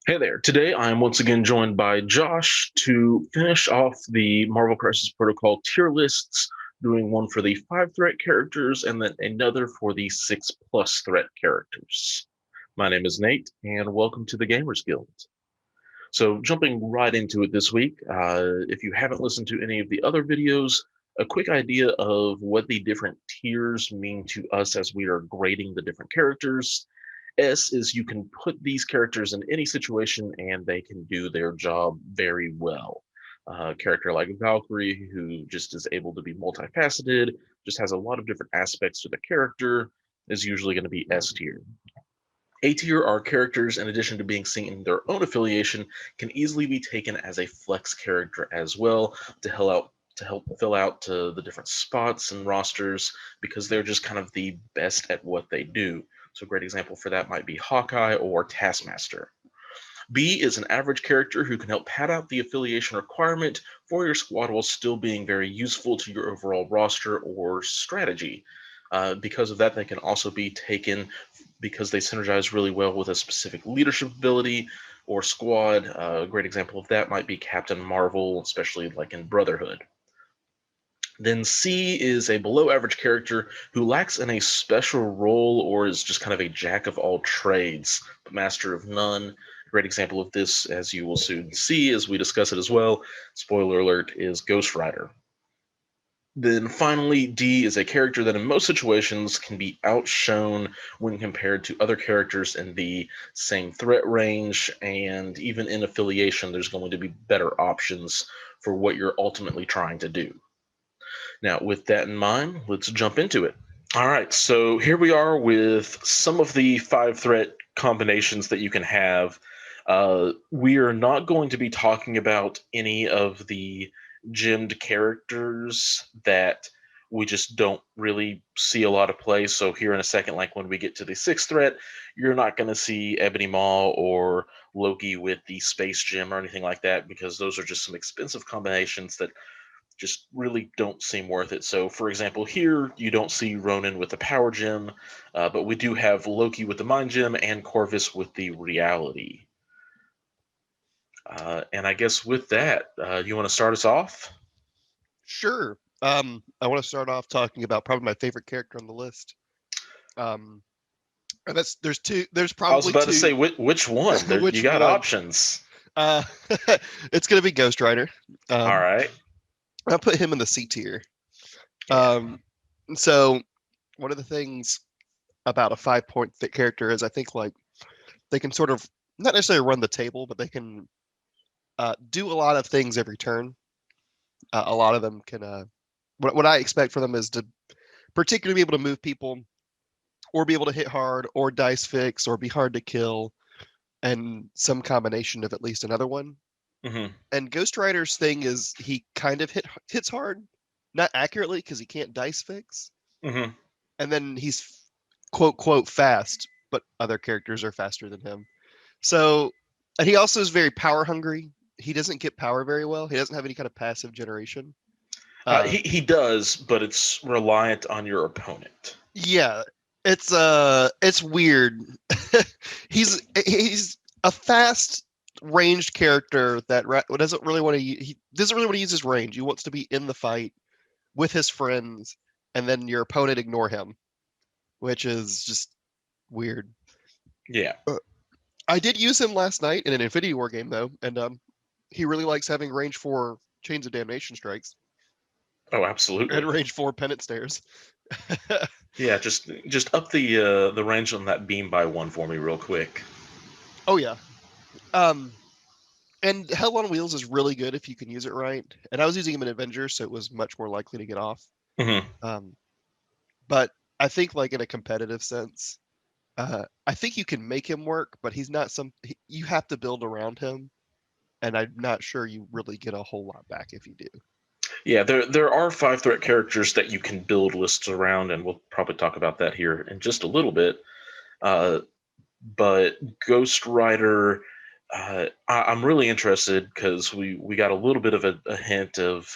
Hey there. Today I am once again joined by Josh to finish off the Marvel Crisis Protocol tier lists, doing one for the 5 threat characters and then another for the 6+ threat characters. My name is Nate, and welcome to the Gamers Guild. So, jumping right into it this week, if you haven't listened to any of the other videos, a quick idea of what the different tiers mean to us as we are grading the different characters. S is you can put these characters in any situation and they can do their job very well. A character like Valkyrie, who just is able to be multifaceted, just has a lot of different aspects to the character, is usually going to be S tier. A tier are characters, in addition to being seen in their own affiliation, can easily be taken as a flex character as well to help fill out the different spots and rosters because they're just kind of the best at what they do. So a great example for that might be Hawkeye or Taskmaster. B is an average character who can help pad out the affiliation requirement for your squad while still being very useful to your overall roster or strategy. Because of that, they can also be taken because they synergize really well with a specific leadership ability or squad. A great example of that might be Captain Marvel, especially like in Brotherhood. Then C is a below average character who lacks in a special role or is just kind of a jack of all trades, but master of none. A great example of this, as you will soon see as we discuss it as well, spoiler alert, is Ghost Rider. Then finally, D is a character that in most situations can be outshone when compared to other characters in the same threat range, and even in affiliation, there's going to be better options for what you're ultimately trying to do. Now, with that in mind, let's jump into it. All right, so here we are with some of the 5 threat combinations that you can have. We are not going to be talking about any of the gemmed characters that we just don't really see a lot of play. So here in a second, like when we get to the 6th threat, you're not going to see Ebony Maw or Loki with the space gem or anything like that because those are just some expensive combinations that just really don't seem worth it. So, for example, here you don't see Ronan with the power gem, but we do have Loki with the mind gem and Corvus with the reality. And I guess with that, you want to start us off? Sure. I want to start off talking about probably my favorite character on the list. Um, and that's there's two. There's I was probably about to say two. which one. There, you Which got one? options. Uh, it's gonna be Ghost Rider. All Um, right. I'll put him in the C tier. Yeah. Um, so one of the things about a 5 point character is I think like they can sort of not necessarily run the table, but they can do a lot of things every turn. A lot of them can. What I expect for them is to particularly be able to move people or be able to hit hard or dice fix or be hard to kill and some combination of at least another one. Hmm. And Ghost Rider's thing is he kind of hits hard, not accurately because he can't dice fix, Hmm. and then he's quote quote fast, but other characters are faster than him. So, and he also is very power hungry. He doesn't get power very well. He doesn't have any kind of passive generation. Uh, He does, but it's reliant on your opponent. yeah, it's weird. He's a fast ranged character that doesn't really want to he doesn't really want to use his range. He wants to be in the fight with his friends, and then your opponent ignore him, which is just weird. Yeah. Uh, I did use him last night in an Infinity War game though, and he really likes having range 4 Chains of Damnation strikes Oh, and absolutely. range 4 Penance Stairs. Yeah, just up the range on that beam by one for me real quick. Oh yeah. Um, And Hell on Wheels is really good if you can use it right. And I was using him in Avengers, so it was much more likely to get off. Hmm. Um, but I think, like in a competitive sense, I think you can make him work, but he's not you have to build around him, and I'm not sure you really get a whole lot back if you do. Yeah, there are 5 threat characters that you can build lists around, and we'll probably talk about that here in just a little bit. Uh, but Ghost Rider, I'm really interested because we got a little bit of a hint of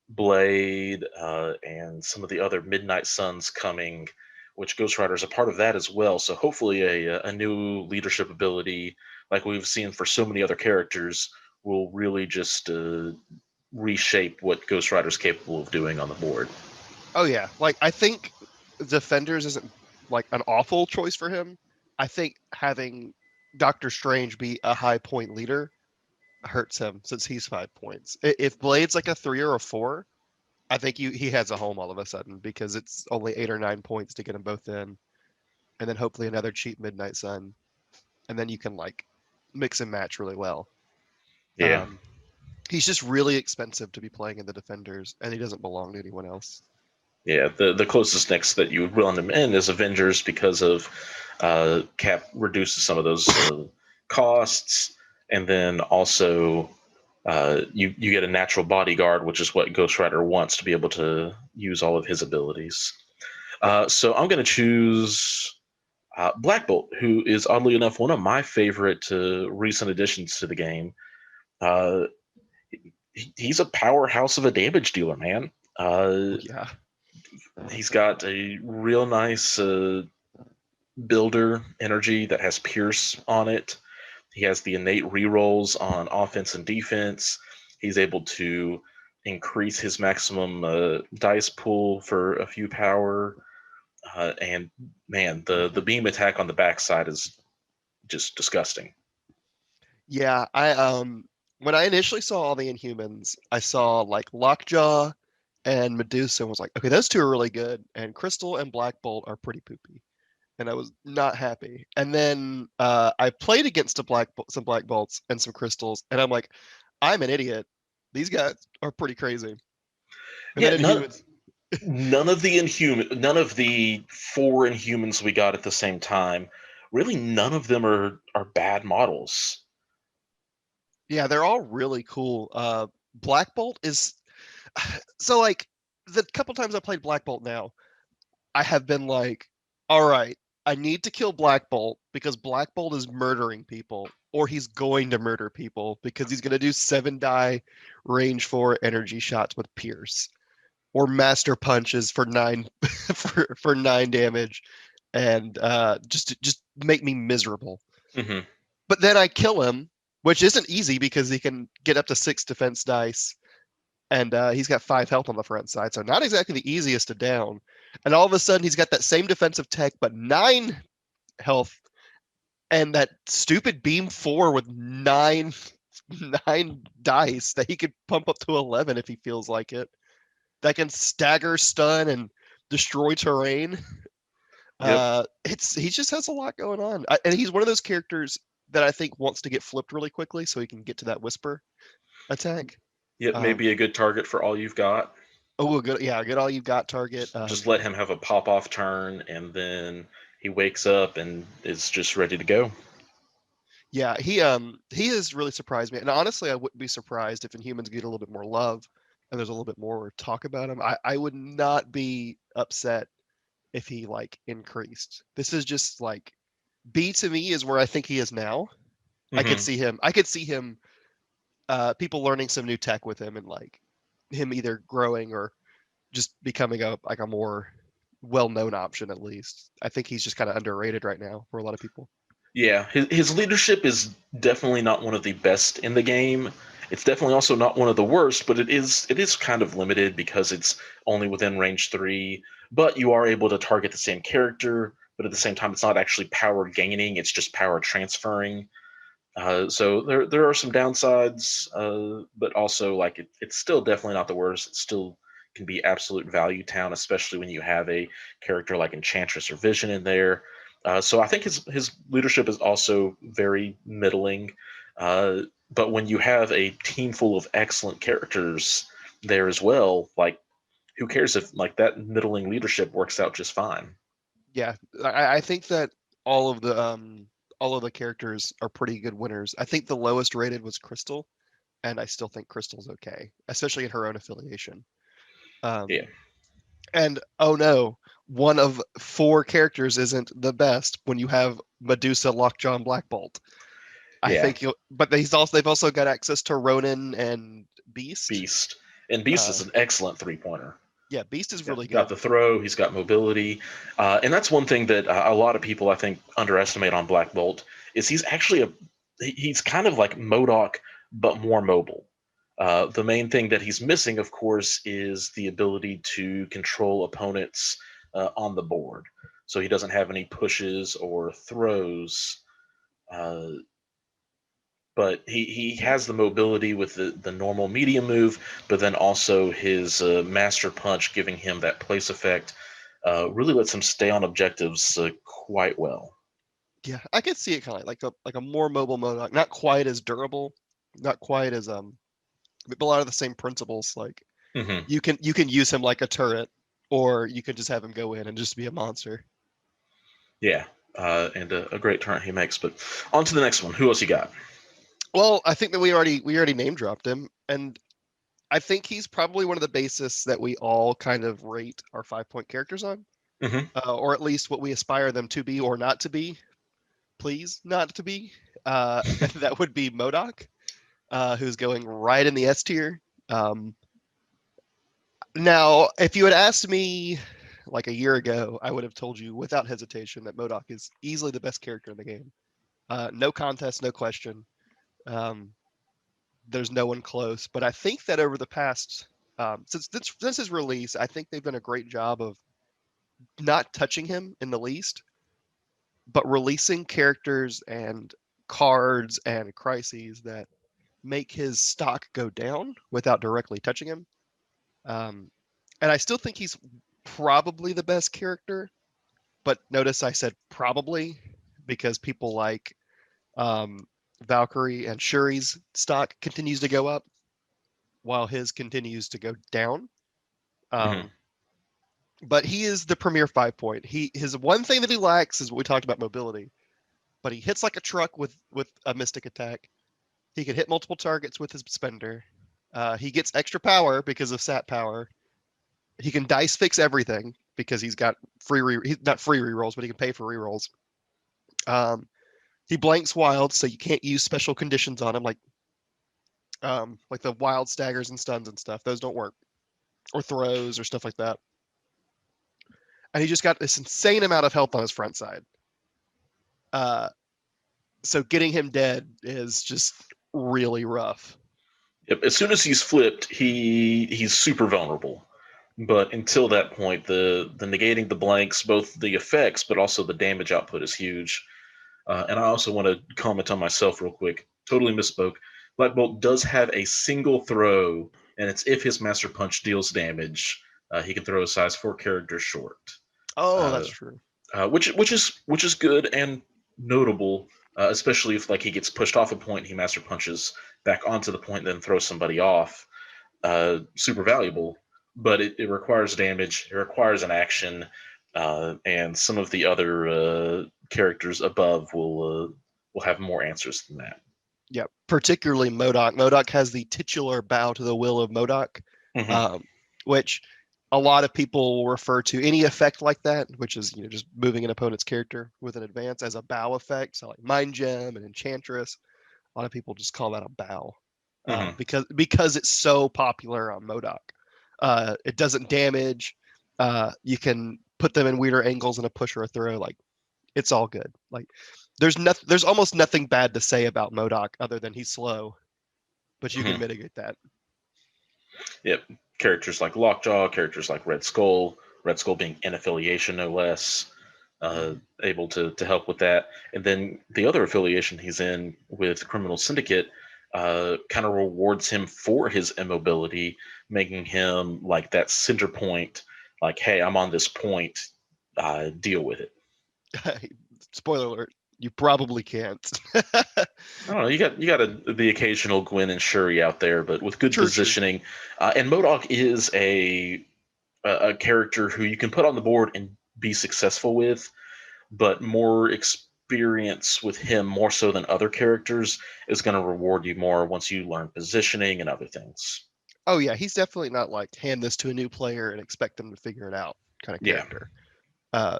Blade and some of the other Midnight Suns coming, which Ghost Rider is a part of that as well. So hopefully a new leadership ability like we've seen for so many other characters, will really just reshape what Ghost Rider's capable of doing on the board. Oh yeah, like I think Defenders isn't like an awful choice for him. I think having Doctor Strange be a high point leader hurts him since he's 5 points. If Blade's like a 3 or a 4, I think he has a home all of a sudden because it's only 8 or 9 points to get them both in, and then hopefully another cheap Midnight Sun, and then you can like mix and match really well. Yeah. He's just really expensive to be playing in the Defenders, and he doesn't belong to anyone else. Yeah, the closest next that you would run him in is Avengers because of Cap reduces some of those costs, and then also you get a natural bodyguard, which is what Ghost Rider wants to be able to use all of his abilities. So I'm going to choose Black Bolt, who is oddly enough one of my favorite recent additions to the game. He's a powerhouse of a damage dealer, man. Yeah. He's got a real nice builder energy that has Pierce on it. He has the innate rerolls on offense and defense. He's able to increase his maximum dice pool for a few power. And man, the beam attack on the backside is just disgusting. Yeah, I when I initially saw all the Inhumans, I saw like Lockjaw and Medusa and was like, okay, those two are really good, and Crystal and Black Bolt are pretty poopy, and I was not happy. And then I played against some Black Bolts and some Crystals, and I'm like, I'm an idiot. These guys are pretty crazy. And Yeah, then Inhumans. none of the 4 Inhumans we got at the same time, really none of them are bad models. Yeah, they're all really cool. Black Bolt is so like the couple times I played Black Bolt now, I have been like, all right, I need to kill Black Bolt because Black Bolt is murdering people, or he's going to murder people because he's going to do 7 die range 4 energy shots with Pierce, or Master Punches for 9 for 9 damage, and just make me miserable. Mm-hmm. But then I kill him, which isn't easy because he can get up to 6 defense dice, and he's got 5 health on the front side, so not exactly the easiest to down. And all of a sudden, he's got that same defensive tech, but 9 health, and that stupid beam 4 with 9 dice that he could pump up to 11 if he feels like it. That can stagger, stun, and destroy terrain. Yep. He just has a lot going on, and he's one of those characters that I think wants to get flipped really quickly so he can get to that whisper attack. Yep, maybe a good target for all you've got. Oh, good. Yeah, good. All you've got target. Just let him have a pop off turn, and then he wakes up and is just ready to go. Yeah, he has really surprised me, and honestly, I wouldn't be surprised if Inhumans get a little bit more love and there's a little bit more talk about him. I would not be upset if he like increased. This is just like B to me is where I think he is now. Mm-hmm. I could see him people learning some new tech with him, and like him either growing or just becoming a more well-known option at least. I think he's just kind of underrated right now for a lot of people. Yeah, his leadership is definitely not one of the best in the game. It's definitely also not one of the worst, but it is kind of limited because it's only within range 3. But you are able to target the same character, but at the same time, it's not actually power gaining; it's just power transferring. So there are some downsides, but also like it's still definitely not the worst. It still can be absolute value town, especially when you have a character like Enchantress or Vision in there. So I think his leadership is also very middling. But when you have a team full of excellent characters there as well, like who cares if like that middling leadership works out just fine? Yeah, I think that all of the characters are pretty good winners. I think the lowest rated was Crystal, and I still think Crystal's okay, especially in her own affiliation. Yeah. And oh no, one of 4 characters isn't the best when you have Medusa, Lockjaw, and Black Bolt. I Yeah. think but they've also got access to Ronin and Beast. And Beast is an excellent 3-pointer. Yeah, Beast is really good. Got the throw, he's got mobility, and that's one thing that a lot of people I think underestimate on Black Bolt is he's actually he's kind of like MODOK, but more mobile. The main thing that he's missing, of course, is the ability to control opponents on the board. So he doesn't have any pushes or throws, uh, but he has the mobility with the normal medium move, but then also his master punch giving him that place effect really lets him stay on objectives quite well. Yeah, I could see it kind of like a more mobile MODOK, not quite as durable, not quite as but a lot of the same principles. Like Hmm. you can use him like a turret, or you can just have him go in and just be a monster. Yeah, and a great turn he makes. But on to the next one. Who else you got? Well, I think that we already name dropped him, and I think he's probably one of the basis that we all kind of rate our 5-point characters on, Hmm. or at least what we aspire them to be or not to be. Please, not to be. And that would be MODOK, who's going right in the S tier. Um, Now, if you had asked me like a year ago, I would have told you without hesitation that MODOK is easily the best character in the game. No contest, no question. Um, there's no one close. But I think that over the past since his release, I think they've done a great job of not touching him in the least, but releasing characters and cards and crises that make his stock go down without directly touching him. Um, and I still think he's probably the best character. But notice I said probably because people like um, Valkyrie and Shuri's stock continues to go up while his continues to go down. Hmm. Um, but he is the premier 5-point. His one thing that he lacks is what we talked about, mobility. But he hits like a truck with a mystic attack. He can hit multiple targets with his spender. He gets extra power because of sat power. He can dice fix everything because he's got he's not free rerolls, but he can pay for rerolls. Um, he blanks wild, so you can't use special conditions on him like the wild staggers and stuns and stuff. Those don't work, or throws or stuff like that. And he just got this insane amount of health on his front side. Uh, so getting him dead is just really rough. Yep. As soon as he's flipped, he's super vulnerable. But until that point, the negating the blanks, both the effects but also the damage output is huge. And I also want to comment on myself real quick. Totally misspoke. Black Bolt does have a single throw, and it's if his Master Punch deals damage, he can throw a size 4 character short, Oh, uh, that's true. which is good and notable, especially if like he gets pushed off a point, he Master Punches back onto the point, then throws somebody off. Super valuable, but it requires damage. It requires an action, and some of the other characters above will have more answers than that. Yeah, particularly MODOK. MODOK has the titular bow to the will of MODOK, Hmm. um, which a lot of people refer to any effect like that, which is just moving an opponent's character with an advance as a bow effect. So like Mind Gem and Enchantress, a lot of people just call that a bow Hmm. because it's so popular on MODOK. It doesn't damage. You can put them in weirder angles in a push or a throw. Like it's all good. Like there's almost nothing bad to say about MODOK other than he's slow, but you can Hmm. mitigate that. Yep. Characters like Lockjaw, characters like Red Skull being in affiliation no less, uh, Mhm. able to help with that. And then the other affiliation he's in with Criminal Syndicate kind of rewards him for his immobility, making him like that center point. Like, hey, I'm on this point. Deal with it. Spoiler alert, you probably can't. I don't know. You got the occasional Gwen and Shuri out there, but with good True, true. positioning. And MODOK is a character who you can put on the board and be successful with, but more experience with him, more so than other characters, is going to reward you more once you learn positioning and other things. Oh yeah, he's definitely not like hand this to a new player and expect them to figure it out kind of Yeah. character.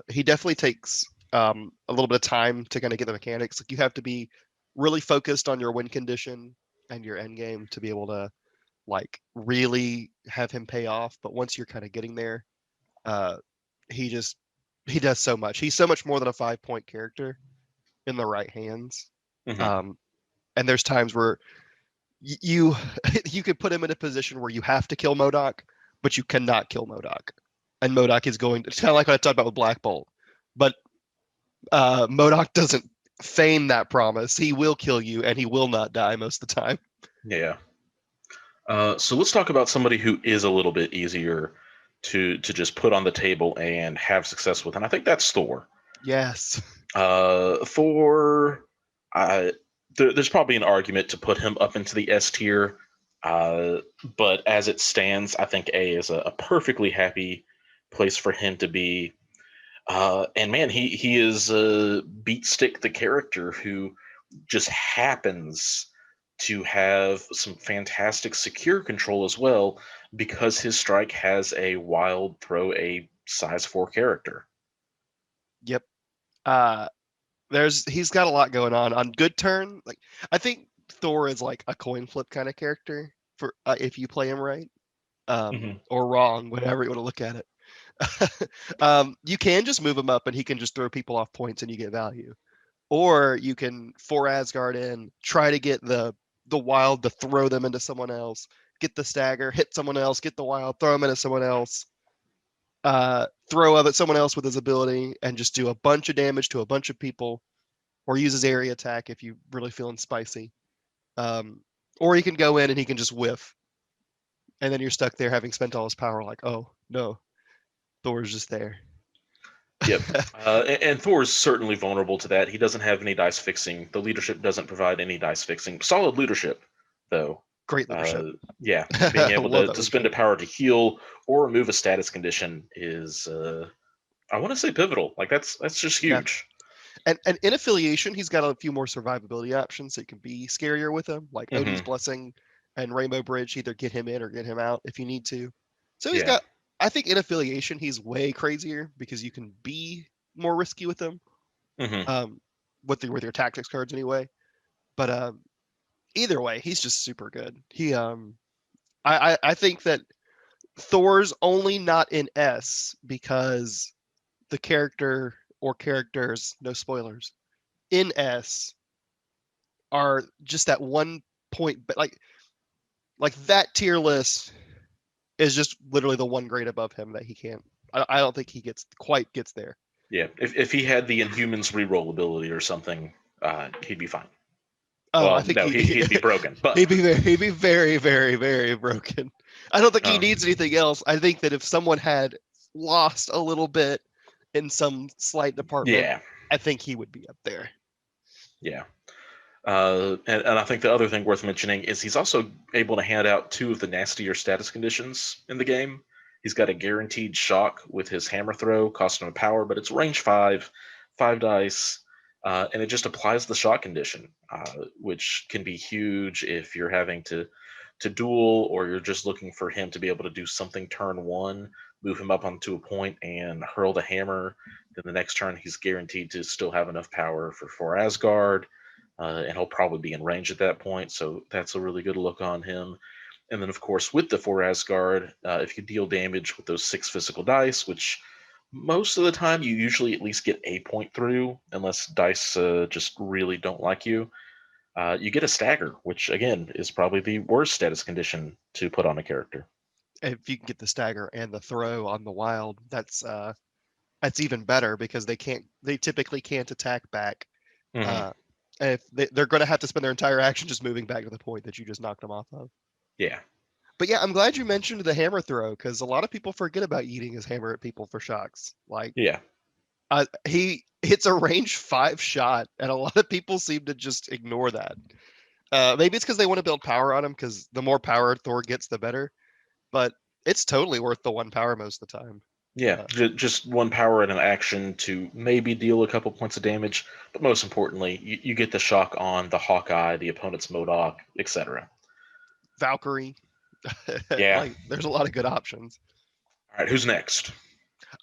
He definitely takes a little bit of time to kind of get the mechanics. Like you have to be really focused on your win condition and your end game to be able to like really have him pay off. But once you're kind of getting there, uh, he just he does so much. He's so much more than a 5-point character in the right hands. Hmm. Um, and there's times where you you could put him in a position where you have to kill MODOK, but you cannot kill MODOK, and MODOK is going to. It's kind of like what I talked about with Black Bolt, but MODOK doesn't feign that promise. He will kill you, and he will not die most of the time. Yeah. So let's talk about somebody who is a little bit easier to just put on the table and have success with, and I think that's Thor. Yes. Thor, there's probably an argument to put him up into the S tier, but as it stands, I think A is a perfectly happy place for him to be. And man, he is Beatstick, the character who just happens to have some fantastic secure control as well, because his strike has a wild throw a size 4 character. Yep. He's got a lot going on good turn. Like, I think Thor is like a coin flip kind of character for if you play him right, or wrong, whatever you want to look at it. You can just move him up and he can just throw people off points and you get value, or you can for Asgard in, try to get the wild to throw them into someone else, get the stagger, hit someone else, get the wild, throw them into someone else, throw up at someone else with his ability, and just do a bunch of damage to a bunch of people, or use his area attack if you're really feeling spicy. Or he can go in and he can just whiff, and then you're stuck there having spent all his power. Like, oh no, Thor's just there. Yep. And Thor is certainly vulnerable to that. He doesn't have any dice fixing. The leadership doesn't provide any dice fixing. Solid leadership, though. Great leadership. Yeah, being able to spend a power to heal or remove a status condition is, I want to say, pivotal. Like, that's just huge. Yeah. And in affiliation, he's got a few more survivability options, so you can be scarier with him, like Odin's Blessing and Rainbow Bridge. Either get him in or get him out if you need to. So he's got. I think in affiliation, he's way crazier because you can be more risky with him, with your tactics cards anyway. But either way, he's just super good. I think that Thor's only not in S because the character or characters, no spoilers, in S are just that 1 point, but like that tier list is just literally the one grade above him that he can't. I don't think he gets there. Yeah, if he had the Inhumans reroll ability or something, he'd be fine. Oh, well, I think he'd be broken. But he'd be very, very, very broken. I don't think he needs anything else. I think that if someone had lost a little bit in some slight department, I think he would be up there. Yeah. And I think the other thing worth mentioning is he's also able to hand out 2 of the nastier status conditions in the game. He's got a guaranteed shock with his hammer throw, costing him a power, but it's range 5 dice, and it just applies the shock condition, which can be huge if you're having to duel, or you're just looking for him to be able to do something turn 1, move him up onto a point and hurl the hammer. Then the next turn, he's guaranteed to still have enough power for Asgard. And he'll probably be in range at that point, so that's a really good look on him. And then, of course, with the 4 Asgard, if you deal damage with those 6 physical dice, which most of the time you usually at least get a point through, unless dice just really don't like you, you get a stagger, which, again, is probably the worst status condition to put on a character. If you can get the stagger and the throw on the wild, that's even better, because they typically can't attack back. If they're going to have to spend their entire action just moving back to the point that you just knocked them off of. Yeah. But yeah, I'm glad you mentioned the hammer throw, because a lot of people forget about eating his hammer at people for shocks. Like, he hits a range 5 shot, and a lot of people seem to just ignore that. Maybe it's because they want to build power on him, because the more power Thor gets, the better. But it's totally worth the 1 power most of the time. Yeah, just 1 power and an action to maybe deal a couple points of damage, but most importantly, you get the shock on the Hawkeye, the opponent's MODOK, etc. Valkyrie. Yeah. Like, there's a lot of good options. All right, who's next?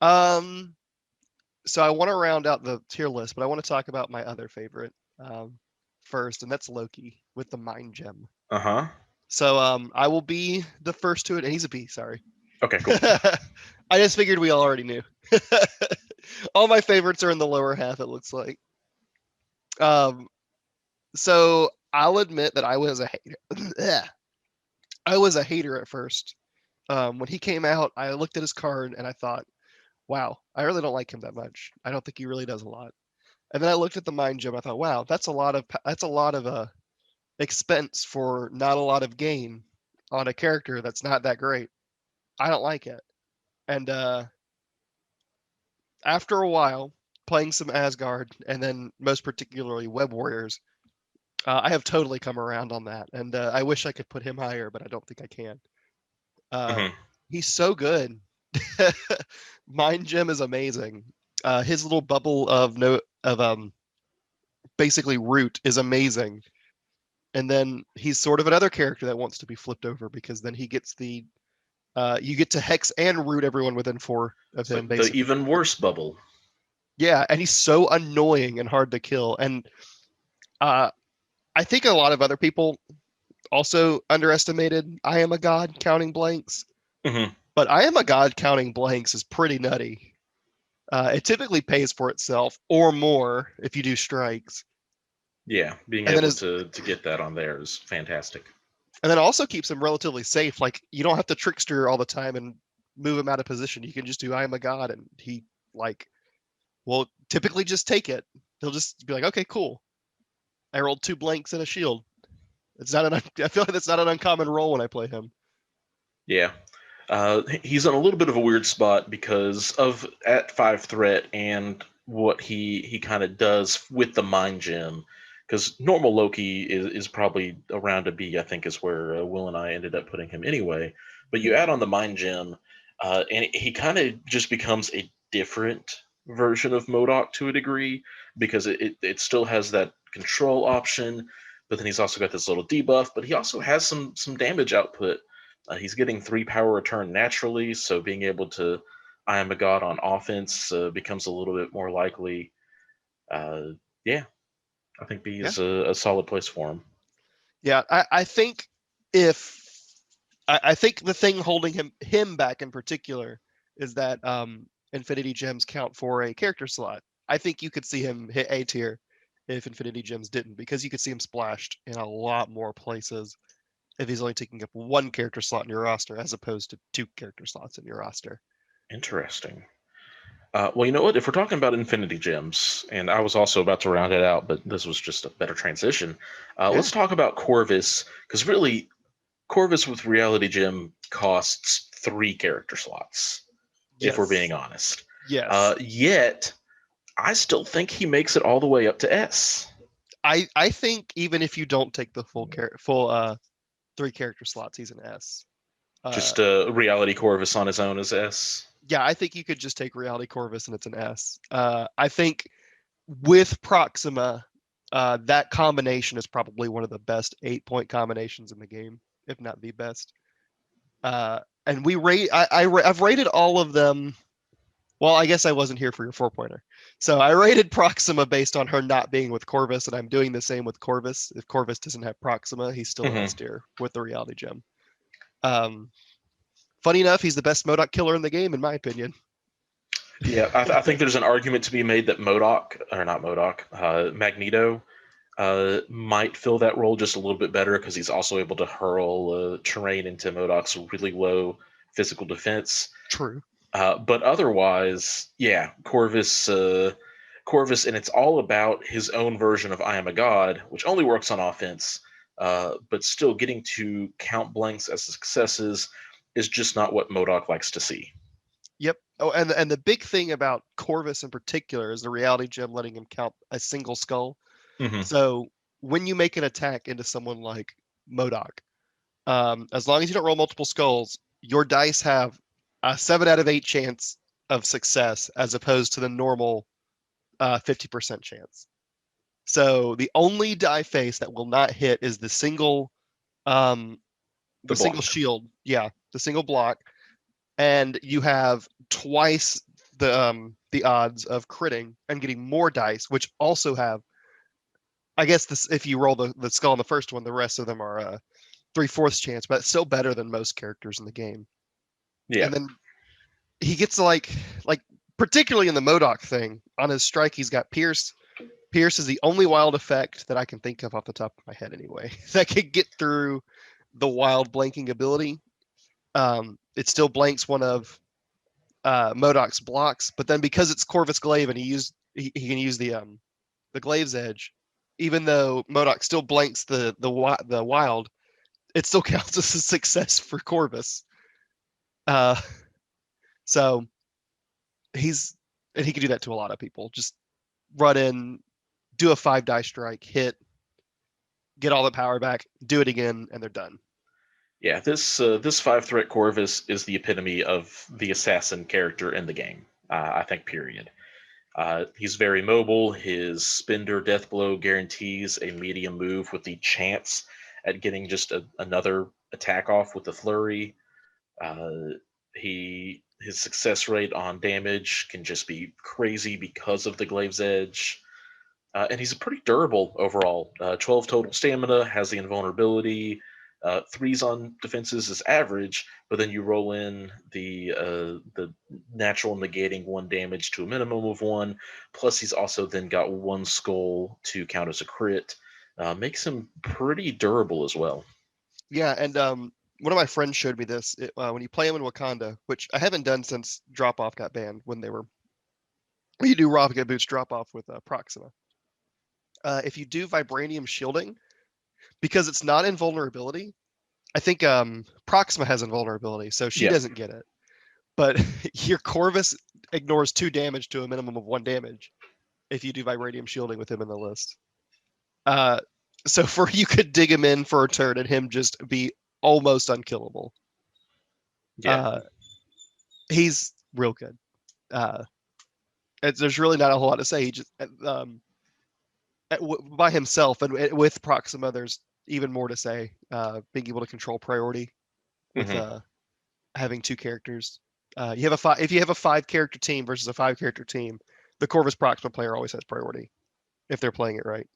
So I want to round out the tier list, but I want to talk about my other favorite first, and that's Loki with the Mind Gem. So I will be the first to it, and he's a B, sorry. Okay, cool. I just figured we all already knew. All my favorites are in the lower half, it looks like. So I'll admit that I was a hater. I was a hater at first. When he came out, I looked at his card and I thought, wow, I really don't like him that much. I don't think he really does a lot. And then I looked at the mind gem. I thought, wow, that's a lot of expense for not a lot of gain on a character that's not that great. I don't like it. And after a while, playing some Asgard and then most particularly Web Warriors, I have totally come around on that. And I wish I could put him higher, but I don't think I can. Uh, Mhm. he's so good. Mind Gem is amazing. His little bubble of no of basically root is amazing. And then he's sort of another character that wants to be flipped over because then he gets the you get to hex and root everyone within 4 of It's him, like the basically. even worse bubble. Yeah, and he's so annoying and hard to kill. And uh, I think a lot of other people also underestimated I Am a God counting blanks, Hmm. but I Am a God counting blanks is pretty nutty. It typically pays for itself or more if you do strikes, Yeah, being and then able his to get that on there is fantastic. and then also keeps him relatively safe. Like you don't have to trickster all the time and move him out of position. You can just do I Am a God, and he like will typically just take it. He'll just be like, okay, cool. I rolled 2 blanks and a shield. It's not an. I feel like that's not an uncommon roll when I play him. Yeah. He's in a little bit of a weird spot because of at 5 threat and what he kind of does with the mind gem. Because normal Loki is probably around a B, I think, is where Will and I ended up putting him anyway. But you add on the mind gem, and he kind of just becomes a different version of MODOK to a degree because it still has that control option, but then he's also got this little debuff. But he also has some damage output. He's getting 3 power return naturally, so being able to I am a god on offense becomes a little bit more likely. Uh, yeah, I think B Yeah, is a solid place for him. yeah. I think if I think the thing holding him back in particular is that Infinity Gems count for a character slot. I think you could see him hit A tier if Infinity Gems didn't, because you could see him splashed in a lot more places if he's only taking up 1 character slot in your roster as opposed to 2 character slots in your roster. Interesting. Well, you know what? If we're talking about Infinity Gems, and I was also about to round it out, but this was just a better transition. Yeah. Let's talk about Corvus, because really, Corvus with Reality Gem costs 3 character slots, if we're being Yes. honest. Yes. Yet, I still think he makes it all the way up to S. I think even if you don't take the full 3 character slots, he's an S. Uh, Just Reality Corvus on his own as S. yeah, I think you could just take Reality Corvus and it's an S. I think with Proxima, that combination is probably one of the best 8-point combinations in the game, if not the best. And we rate. I've rated all of them. Well, I guess I wasn't here for your 4-pointer. So I rated Proxima based on her not being with Corvus, and I'm doing the same with Corvus. If Corvus doesn't have Proxima, he's still an S Hmm. tier with the Reality Gem. Um, funny enough, he's the best MODOK killer in the game, in my opinion. Yeah, I think there's an argument to be made that MODOK, or not MODOK, Magneto might fill that role just a little bit better because he's also able to hurl terrain into MODOK's really low physical defense. True. But otherwise, yeah, Corvus, and it's all about his own version of I Am a God, which only works on offense, but still getting to count blanks as successes is just not what MODOK likes to see. Yep. Oh, and the big thing about Corvus in particular is the Reality Gem letting him count a single skull. Hmm. So when you make an attack into someone like MODOK, as long as you don't roll multiple skulls, your dice have a 7 out of 8 chance of success as opposed to the normal 50% chance. So the only die face that will not hit is um, The the single block. shield. Yeah, the single block, and you have twice the odds of critting and getting more dice, which also have. I guess this if you roll the skull on the first one, the rest of them are 3/4 chance, but it's still better than most characters in the game. Yeah. And then he gets like particularly in the MODOK thing on his strike, he's got Pierce. Pierce is the only wild effect that I can think of off the top of my head anyway that could get through the wild blanking ability. It still blanks one of MODOK's blocks, but then because it's Corvus Glaive and he can use the Glaive's Edge, even though MODOK still blanks the wild, it still counts as a success for Corvus. So he can do that to a lot of people. Just run in, do a 5-die strike, hit, get all the power back, do it again, and they're done. Yeah, this 5-threat Corvus is the epitome of the assassin character in the game. I think. Period. He's very mobile. His spender death blow guarantees a medium move with the chance at getting just another attack off with the flurry. His success rate on damage can just be crazy because of the Glaive's Edge. And he's pretty durable overall. 12 total stamina, has the invulnerability. 3s on defenses is average, but then you roll in the natural negating 1 damage to a minimum of 1. Plus, he's also then got 1 skull to count as a crit. Makes him pretty durable as well. Yeah, and one of my friends showed me this when you play him in Wakanda, which I haven't done since Drop Off got banned. When you do Rocket Boots Drop Off with Proxima. If you do Vibranium Shielding, because it's not invulnerability, I think Proxima has invulnerability, so she doesn't get it. But your Corvus ignores 2 damage to a minimum of 1 damage if you do Vibranium Shielding with him in the list. So you could dig him in for a turn and him just be almost unkillable. Yeah. He's real good. There's really not a whole lot to say. He just by himself and with Proxima, there's even more to say. Being able to control priority with having 2 characters. If you have a 5-character team versus a 5-character team, the Corvus Proxima player always has priority if they're playing it right.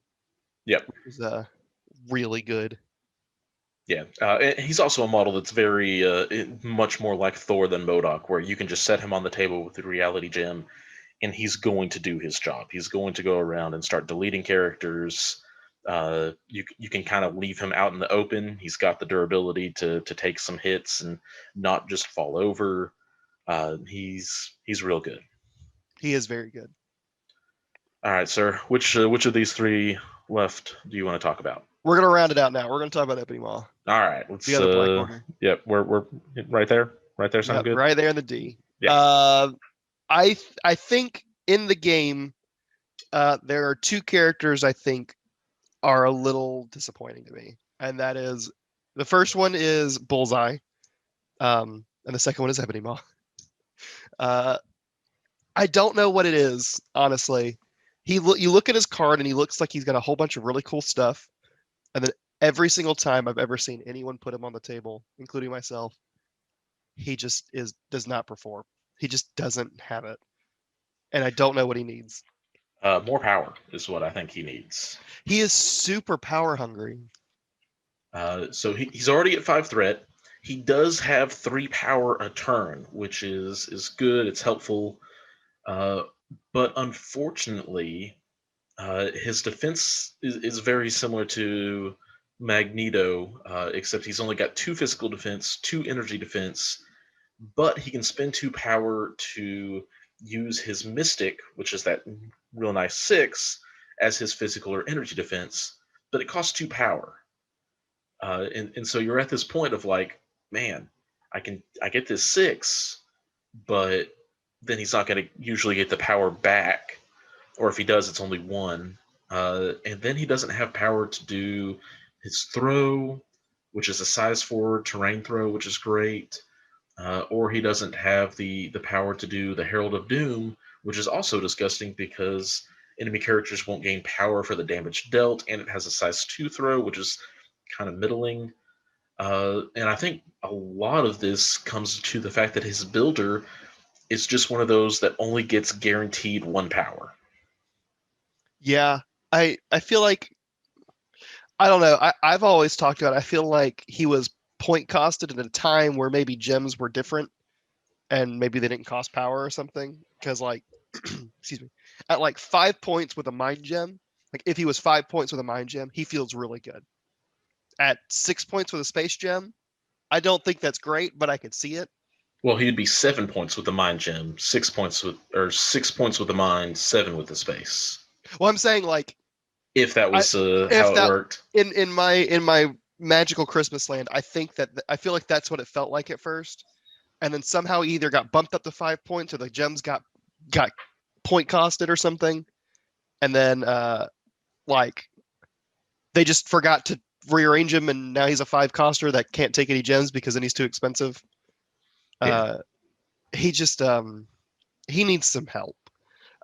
Yep. Which is really good. Yeah, he's also a model that's very much more like Thor than MODOK, where you can just set him on the table with the reality gem, and he's going to do his job. He's going to go around and start deleting characters. You can kind of leave him out in the open. He's got the durability to take some hits and not just fall over. He's real good. He is very good. All right, sir. Which of these 3 left do you want to talk about? We're gonna round it out now. We're gonna talk about Ebony Maw. All right, let's. The other Black Order. Yep, we're right there. Right there. Sound good. Right there in the D. Yeah. I think in the game, there are 2 characters I think are a little disappointing to me, and that is the first one is Bullseye, and the second one is Ebony Maw. I don't know what it is, honestly. You look at his card and he looks like he's got a whole bunch of really cool stuff, and then every single time I've ever seen anyone put him on the table, including myself, he just does not perform. He just doesn't have it, and I don't know what he needs. More power is what I think he needs. He is super power hungry. So he's already at 5 threat. He does have 3 power a turn, which is good. It's helpful. But unfortunately, his defense is very similar to Magneto, except he's only got 2 physical defense, 2 energy defense, but he can spend 2 power to use his Mystic, which is that real nice 6, as his physical or energy defense, but it costs 2 power. And so you're at this point of like, man, I get this 6, but then he's not going to usually get the power back, or if he does, it's only 1. And then he doesn't have power to do his throw, which is a size 4 terrain throw, which is great. Or he doesn't have the power to do the Herald of Doom, which is also disgusting because enemy characters won't gain power for the damage dealt, and it has a size 2 throw, which is kind of middling. And I think a lot of this comes to the fact that his builder is just one of those that only gets guaranteed 1 power. Yeah, I feel like, I don't know. I've always talked about, I feel like he was point costed at a time where maybe gems were different and maybe they didn't cost power or something. Because like, excuse me, at like 5 points with a mind gem, Like if he was 5 points with a mind gem, he feels really good. At 6 points with a space gem, I don't think that's great, but I could see it. Well, he'd be 7 points with the mind gem, 6 points with, or 6 points with the mind, seven with the space. Well, I'm saying like If that I was if how it that worked. in my magical Christmas land, I think that I feel like that's what it felt like at first, and then somehow he either got bumped up to 5 points or the gems got point costed or something, and then like they just forgot to rearrange him, and now he's a 5 coster that can't take any gems because then he's too expensive. Yeah. He just he needs some help.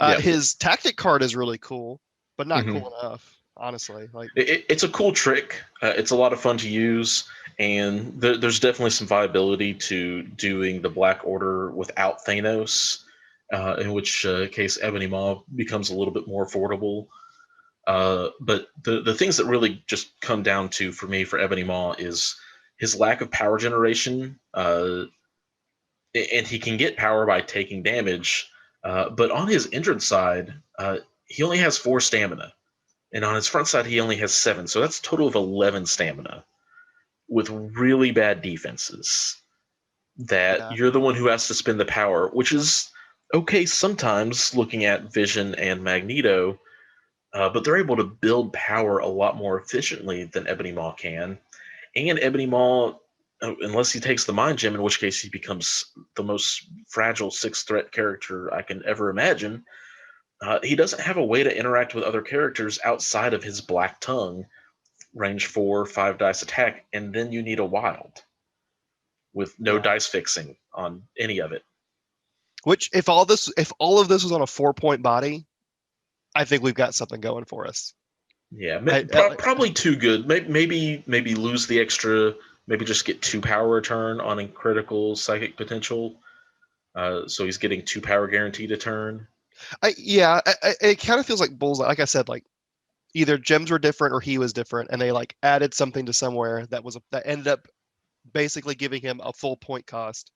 Yeah. His tactic card is really cool, but not hmm cool enough, honestly. Like, it's a cool trick. It's a lot of fun to use, and there's definitely some viability to doing the Black Order without Thanos, in which case Ebony Maw becomes a little bit more affordable. But the things that really just come down to for me for Ebony Maw is his lack of power generation, and he can get power by taking damage. But on his injured side, he only has 4 stamina, and on his front side he only has 7. So that's a total of 11 stamina with really bad defenses. That yeah, you're the one who has to spend the power, which is okay sometimes looking at Vision and Magneto, but they're able to build power a lot more efficiently than Ebony Maw can. And Ebony Maw, unless he takes the Mind Gem, in which case he becomes the most fragile 6 threat character I can ever imagine, he doesn't have a way to interact with other characters outside of his Black Tongue, range 4, 5 dice attack, and then you need a wild with no yeah. dice fixing on any of it. Which if all of this was on a 4 point body, I think we've got something going for us. Yeah, I probably too good. Maybe lose the extra. Maybe just get 2 power return on a critical psychic potential. So he's getting 2 power guaranteed a turn. yeah, it kind of feels like Bullseye. Like I said, like either gems were different or he was different, and they like added something to somewhere that ended up basically giving him a full point cost,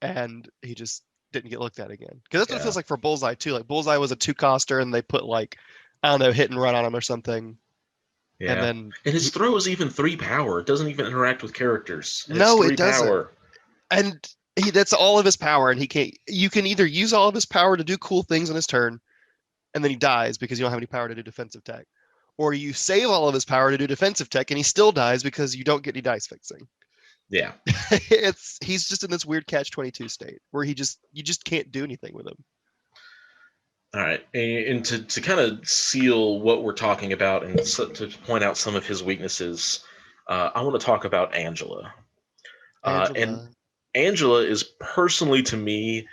and he just didn't get looked at again. Because that's what it Yeah, feels like for Bullseye too. Like Bullseye was a 2 coster, and they put like I don't know hit and run on him or something, and yeah. then And his throw is even 3 power. It doesn't even interact with characters. It's no, it three doesn't. power. And that's all of his power, and he can't. You can either use all of his power to do cool things on his turn, and then he dies because you don't have any power to do defensive tech, or you save all of his power to do defensive tech, and he still dies because you don't get any dice fixing. Yeah. He's just in this weird catch-22 state where you just can't do anything with him. All right, and to kind of seal what we're talking about and to point out some of his weaknesses, I want to talk about Angela. And Angela, Angela is personally to me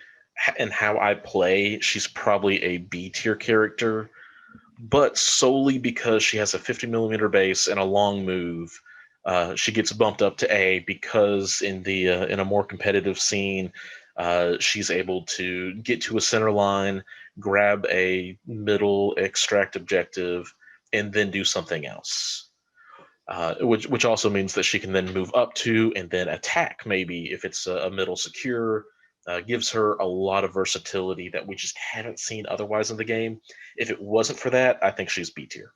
and how I play, she's probably a B tier character, but solely because she has a 50 millimeter base and a long move. She gets bumped up to A because in a more competitive scene, she's able to get to a center line, grab a middle extract objective, and then do something else. Which also means that she can then move up to and then attack, maybe if it's a middle secure. Gives her a lot of versatility that we just haven't seen otherwise in the game. If it wasn't for that, I think she's B tier.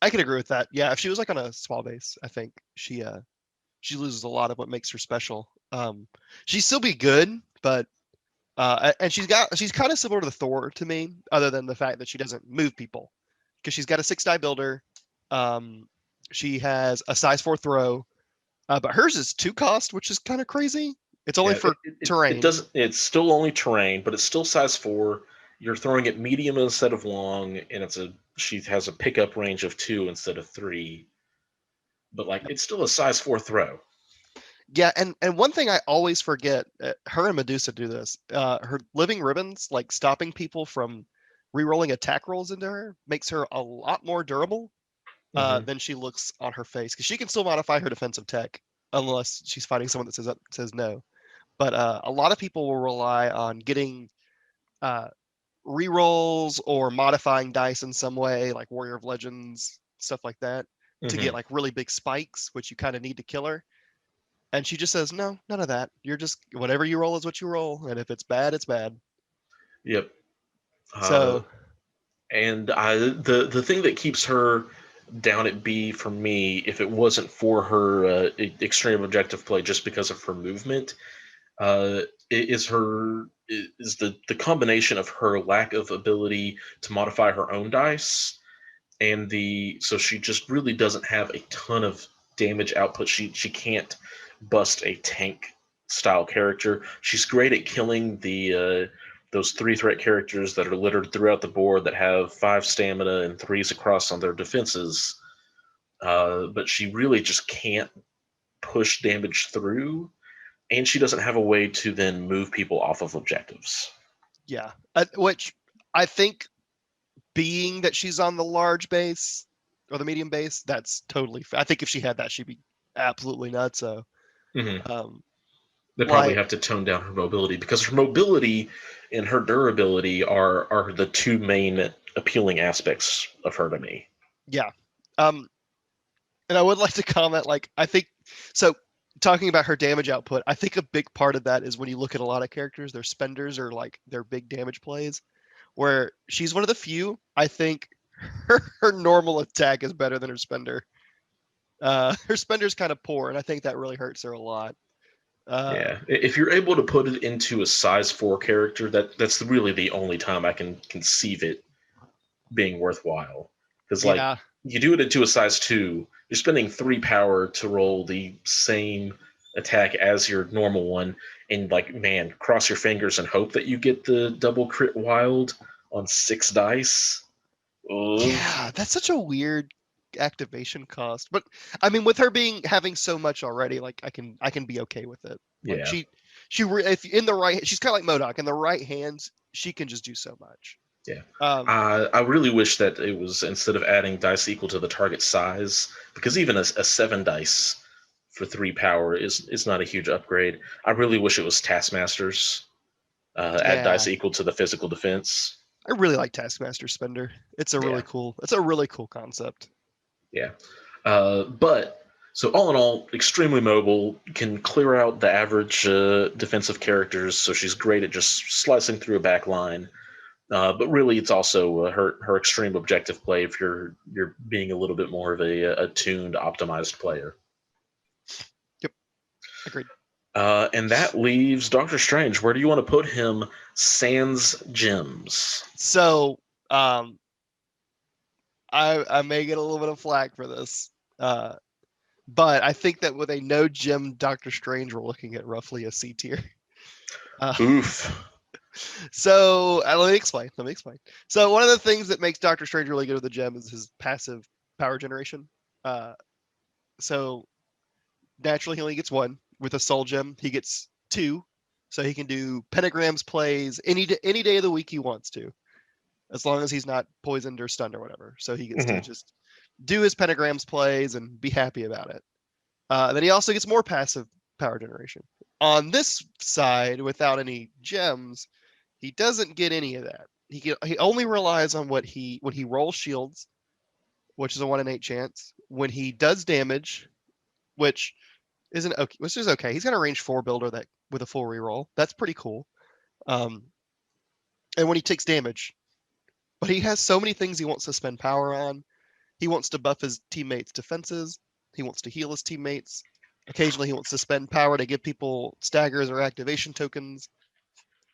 I can agree with that. Yeah, if she was like on a small base, I think she loses a lot of what makes her special. She'd still be good, but and she's kind of similar to the Thor to me, other than the fact that she doesn't move people because she's got a 6 die builder. Um, she has a size 4 throw, but hers is 2 cost, which is kind of crazy. It's only Yeah, for it terrain. doesn't. It's still only terrain, but it's still size 4. You're throwing it medium instead of long, and she has a pickup range of 2 instead of 3. But like, it's still a size 4 throw. Yeah, and one thing I always forget, her and Medusa do this. Her living ribbons, like stopping people from re-rolling attack rolls into her, makes her a lot more durable hmm than she looks on her face because she can still modify her defensive tech unless she's fighting someone that says no. But a lot of people will rely on getting uh, re-rolls or modifying dice in some way, like Warrior of Legends, stuff like that, to hmm get like really big spikes, which you kind of need to kill her. And she just says, no, none of that. You're just whatever you roll is what you roll, and if it's bad, it's bad. Yep. Uh, So And the thing that keeps her down at B for me, if it wasn't for her extreme objective play, just because of her movement, is the combination of her lack of ability to modify her own dice, and the so she just really doesn't have a ton of damage output. She can't bust a tank style character. She's great at killing the those 3 threat characters that are littered throughout the board that have 5 stamina and 3s across on their defenses. But she really just can't push damage through, and she doesn't have a way to then move people off of objectives. Yeah, which I think, being that she's on the large base or the medium base, that's totally. I think if she had that, she'd be absolutely nuts. So, Mm-hmm. They probably have to tone down her mobility, because her mobility and her durability are the 2 main appealing aspects of her to me. Yeah. And I would like to comment, like, I think so. Talking about her damage output, I think a big part of that is when you look at a lot of characters, their spenders are like their big damage plays, where she's one of the few. I think her normal attack is better than her spender. Her spender's kind of poor, and I think that really hurts her a lot. Yeah, if you're able to put it into a size 4 character, that's really the only time I can conceive it being worthwhile. Because like, Yeah, you do it into a size 2, you're spending 3 power to roll the same attack as your normal one, and like, man, cross your fingers and hope that you get the double crit wild on 6 dice. Ugh. yeah, that's such a weird activation cost. But I mean, with her having so much already, like I can be okay with it. Like Yeah. if in the right, she's kind of like MODOK. In the right hands, she can just do so much. Yeah. Um, I really wish that it was, instead of adding dice equal to the target size, because even a 7 dice for 3 power is not a huge upgrade. I really wish it was Taskmasters. Add yeah, dice equal to the physical defense. I really like Taskmaster Spender. It's a Yeah. really cool concept. Yeah. But so all in all, extremely mobile, can clear out the average defensive characters. So she's great at just slicing through a back line. But really, it's also her extreme objective play if you're being a little bit more of a tuned, optimized player. Yep, agreed. And that leaves Doctor Strange. Where do you want to put him? Sans gems. So, um, I may get a little bit of flack for this, but I think that with a no gem Doctor Strange, we're looking at roughly a C tier. Oof. So let me explain. So one of the things that makes Doctor Strange really good with the gem is his passive power generation. So naturally he only gets 1. With a soul gem, he gets 2. So he can do pentagrams plays any day of the week he wants to, as long as he's not poisoned or stunned or whatever. So he gets to just do his pentagrams plays and be happy about it. Then he also gets more passive power generation. On this side, without any gems, he doesn't get any of that. He only relies on when he rolls shields, which is a 1 in 8 chance. When he does damage, which isn't okay, which is okay. He's got a range 4 builder that with a full reroll. That's pretty cool. And when he takes damage, but he has so many things he wants to spend power on. He wants to buff his teammates' defenses. He wants to heal his teammates. Occasionally, he wants to spend power to give people staggers or activation tokens.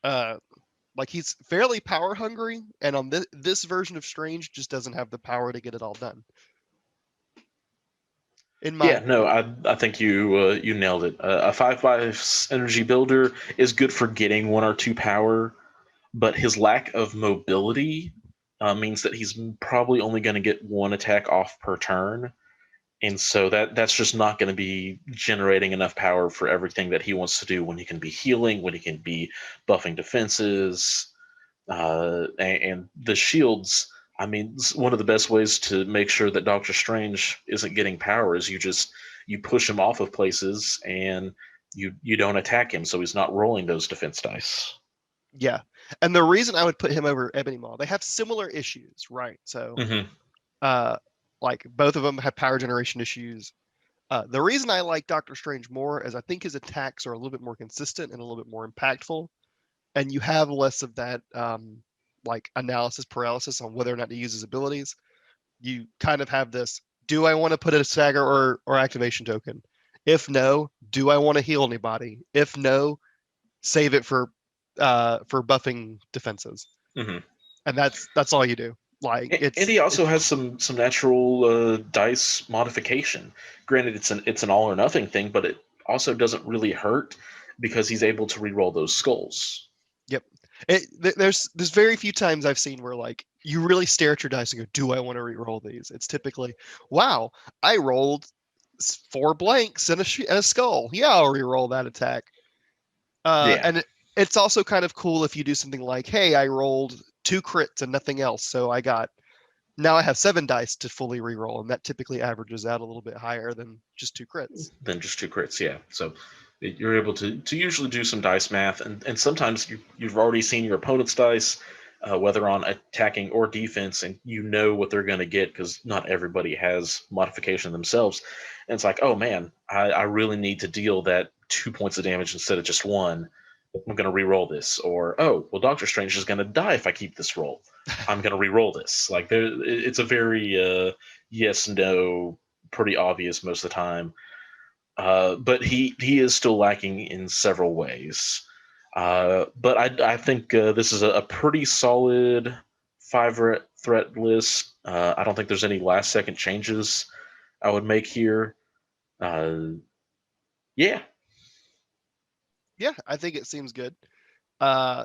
Like, he's fairly power hungry, and on this version of Strange, just doesn't have the power to get it all done. In my Yeah, no, opinion. I think you nailed it. A 5/5 energy builder is good for getting 1 or 2 power, but his lack of mobility means that he's probably only going to get 1 attack off per turn, and so that's just not going to be generating enough power for everything that he wants to do, when he can be healing, when he can be buffing defenses, and the shields. I mean, one of the best ways to make sure that Doctor Strange isn't getting power is you push him off of places, and you don't attack him, so he's not rolling those defense dice. Yeah. And the reason I would put him over Ebony Maw, they have similar issues, right? So, Mm-hmm. like, both of them have power generation issues. The reason I like Doctor Strange more is I think his attacks are a little bit more consistent and a little bit more impactful, and you have less of that. like analysis paralysis on whether or not to use his abilities. You kind of have this: do I want to put a stagger or activation token? If no, do I want to heal anybody? If no, save it for buffing defenses. Hmm. And that's all you do. Like And he also has some natural dice modification. Granted, it's an all or nothing thing, but it also doesn't really hurt because he's able to re-roll those skulls. Yep. There's very few times I've seen where like you really stare at your dice and go, "Do I want to re-roll these?" It's typically, "Wow, I rolled 4 blanks and a skull. Yeah, I'll re-roll that attack." Yeah. And it's also kind of cool if you do something like, "Hey, I rolled 2 crits and nothing else, so now I have 7 dice to fully re-roll," and that typically averages out a little bit higher than just 2 crits. Than just 2 crits. Yeah. So you're able to usually do some dice math, and sometimes you've already seen your opponent's dice, whether on attacking or defense, and you know what they're going to get because not everybody has modification themselves. And it's like, oh man, I really need to deal that 2 points of damage instead of just one. I'm going to re-roll this. Or, oh, well, Doctor Strange is going to die if I keep this roll. I'm going to re-roll this. Like, it's a very yes, no, pretty obvious most of the time. But he is still lacking in several ways. But I think this is a pretty solid 5 threat list. I don't think there's any last second changes I would make here. Uh, yeah. Yeah, I think it seems good. Uh,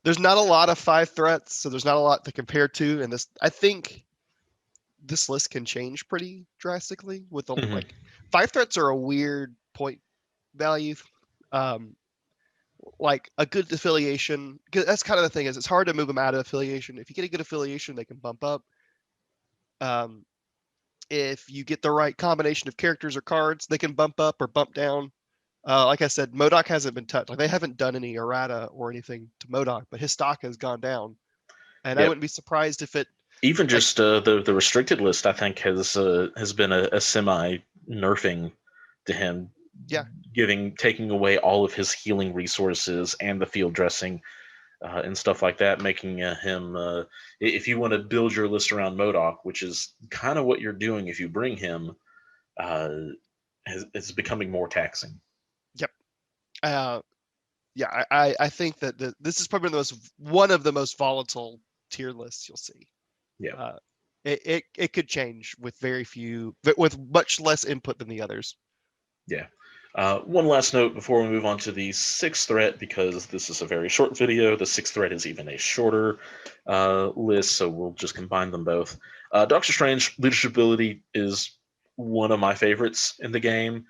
there's not a lot of 5 threats, so there's not a lot to compare to. And I think this list can change pretty drastically with the Hmm. like 5 threats are a weird point value. Um, like a good affiliation, 'cause that's kind of the thing is it's hard to move them out of affiliation. If you get a good affiliation, they can bump up. Um, if you get the right combination of characters or cards, they can bump up or bump down. Like I said, MODOK hasn't been touched. Like they haven't done any errata or anything to MODOK, but his stock has gone down, and I Yep. wouldn't be surprised if it Even like just the restricted list, I think has been a semi nerfing to him, yeah taking away all of his healing resources and the field dressing and stuff like that, making him. If you want to build your list around MODOK, which is kind of what you're doing if you bring him, uh, is becoming more taxing. yep uh, yeah I think that this is probably one of the most volatile tier lists you'll see. Yeah. Uh, it could change with very few, with much less input than the others. Yeah. One last note before we move on to the sixth threat, because this is a very short video. The sixth threat is even a shorter list, so we'll just combine them both. Doctor Strange leadership ability is one of my favorites in the game.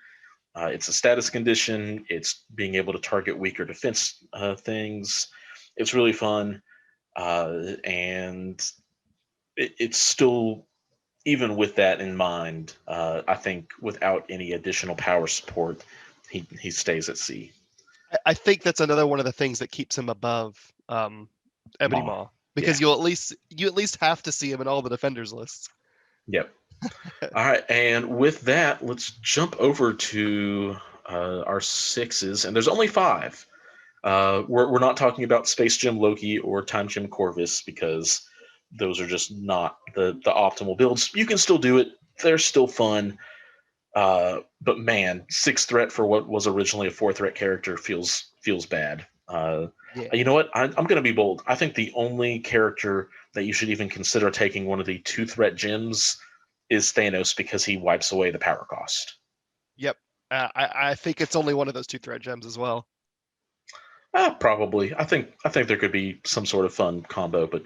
It's a status condition. It's being able to target weaker defense things. It's really fun, and it's still, even with that in mind, I think without any additional power support, he stays at sea. I think that's another one of the things that keeps him above Ebony Maw. Maw, Yeah. because you at least have to see him in all the defenders lists. Yep. All right. And with that, let's jump over to our sixes. And there's only five. We're not talking about Space Gem Loki or Time Gem Corvus because those are just not the optimal builds. You can still do it. They're still fun. But man, sixth threat for what was originally a 4 threat character feels bad. Yeah. You know what? I'm going to be bold. I think the only character that you should even consider taking one of the 2 threat gems is Thanos because he wipes away the power cost. Yep. I think it's only one of those 2 threat gems as well. Probably. I think there could be some sort of fun combo, but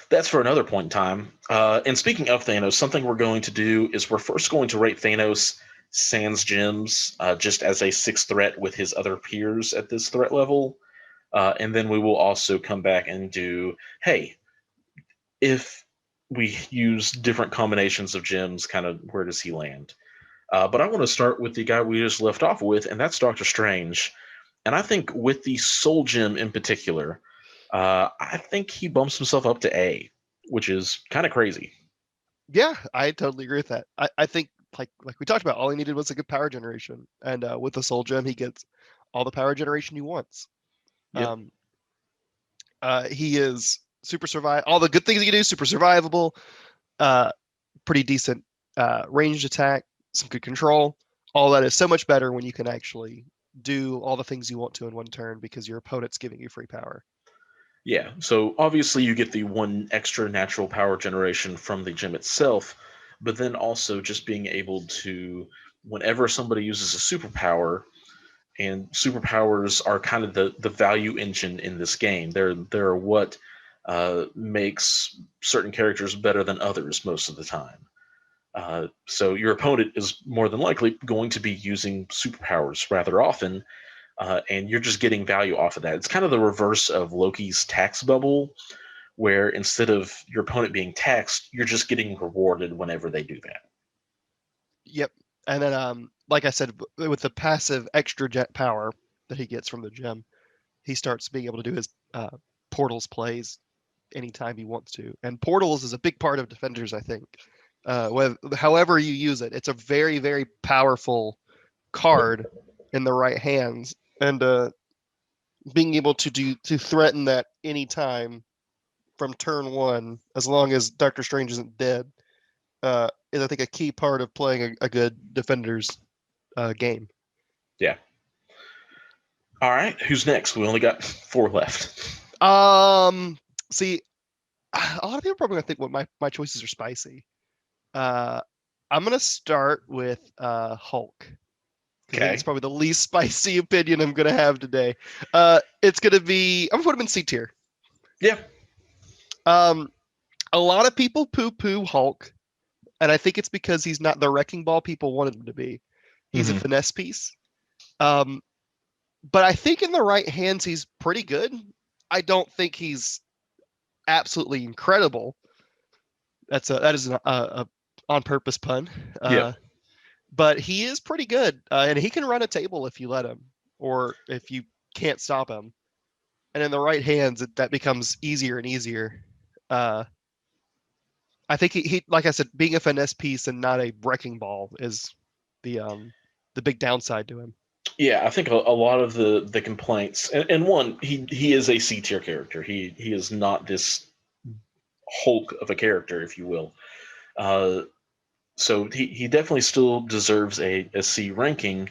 that's for another point in time. And speaking of Thanos, something we're going to do is we're first going to rate Thanos sans gems, just as a 6th threat with his other peers at this threat level. And then we will also come back and do, hey, if we use different combinations of gems, kind of where does he land? But I want to start with the guy we just left off with, and that's Doctor Strange. And I think with the Soul Gem in particular, I think he bumps himself up to A, which is kind of crazy. Yeah, I totally agree with that. I think like we talked about, all he needed was a good power generation, and with the Soul Gem, he gets all the power generation he wants. Yep. Um, he is super survive, all the good things you can do, super survivable, pretty decent ranged attack, some good control. All that is so much better when you can actually do all the things you want to in one turn because your opponent's giving you free power. Yeah, so obviously you get the one extra natural power generation from the gem itself, but then also just being able to, whenever somebody uses a superpower, and superpowers are kind of the value engine in this game. They're what makes certain characters better than others most of the time. So your opponent is more than likely going to be using superpowers rather often, and you're just getting value off of that. It's kind of the reverse of Loki's tax bubble, where instead of your opponent being taxed, you're just getting rewarded whenever they do that. Yep. And then, like I said, with the passive extra jet power that he gets from the gem, he starts being able to do his portals plays anytime he wants to. And portals is a big part of defenders, I think. However you use it, it's a very, very powerful card in the right hands, and being able to threaten that anytime from turn one, as long as Doctor Strange isn't dead, is I think a key part of playing a good defender's game. Yeah. All right, who's next? We only got 4 left. See, a lot of people are probably gonna think what my choices are spicy. I'm gonna start with Hulk. I think it's probably the least spicy opinion I'm gonna have today. It's gonna be, I'm gonna put him in C tier. Yeah. A lot of people poo-poo Hulk, and I think it's because he's not the wrecking ball people wanted him to be. He's a finesse piece. But I think in the right hands, he's pretty good. I don't think he's absolutely incredible. That is an on purpose pun. Yeah. But he is pretty good, and he can run a table if you let him, or if you can't stop him. And in the right hands, that becomes easier and easier. I think he, like I said, being a finesse piece and not a wrecking ball is the big downside to him. Yeah, I think a lot of the complaints, and one, he is a C tier character. He is not this Hulk of a character, if you will. So he definitely still deserves a C ranking.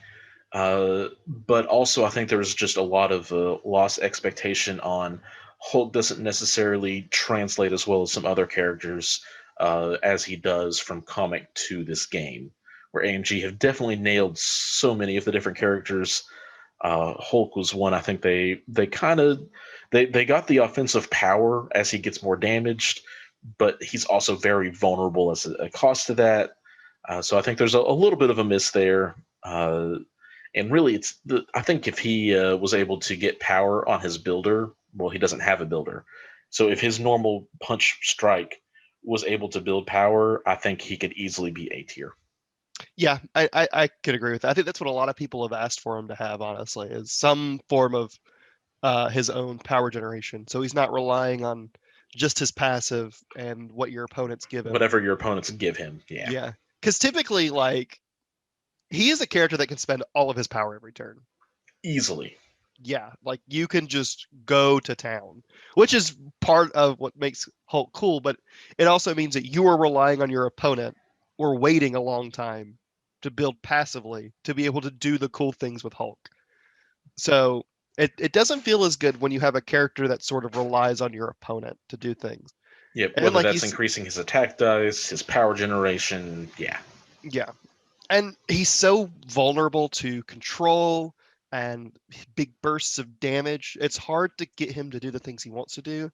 But also, I think there's just a lot of lost expectation on Hulk doesn't necessarily translate as well as some other characters as he does from comic to this game, where AMG have definitely nailed so many of the different characters. Hulk was one. I think they kind of they got the offensive power as he gets more damaged, but he's also very vulnerable as a cost to that. So I think there's a little bit of a miss there. And really, I think if he was able to get power on his builder, well, he doesn't have a builder. So if his normal punch strike was able to build power, I think he could easily be A tier. Yeah, I could agree with that. I think that's what a lot of people have asked for him to have, honestly, is some form of his own power generation. So he's not relying on just his passive and what your opponents give him. Whatever your opponents give him. Yeah. Yeah. Because typically, like, he is a character that can spend all of his power every turn. Easily. Yeah, like you can just go to town, which is part of what makes Hulk cool, but it also means that you are relying on your opponent or waiting a long time to build passively to be able to do the cool things with Hulk. So it doesn't feel as good when you have a character that sort of relies on your opponent to do things. Yeah, And whether that's increasing his attack dice, his power generation, yeah. Yeah. And he's so vulnerable to control and big bursts of damage. It's hard to get him to do the things he wants to do,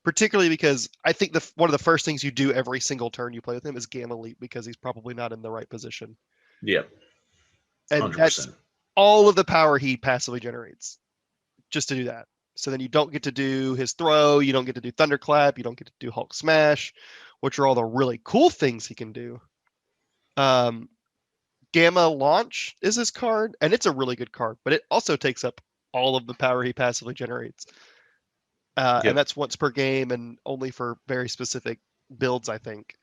particularly because I think one of the first things you do every single turn you play with him is Gamma Leap because he's probably not in the right position. Yep. 100%. And that's all of the power he passively generates just to do that. So then you don't get to do his throw, you don't get to do Thunderclap, you don't get to do Hulk Smash, which are all the really cool things he can do. Gamma Launch is his card, and it's a really good card, but it also takes up all of the power he passively generates. And that's once per game and only for very specific builds, I think.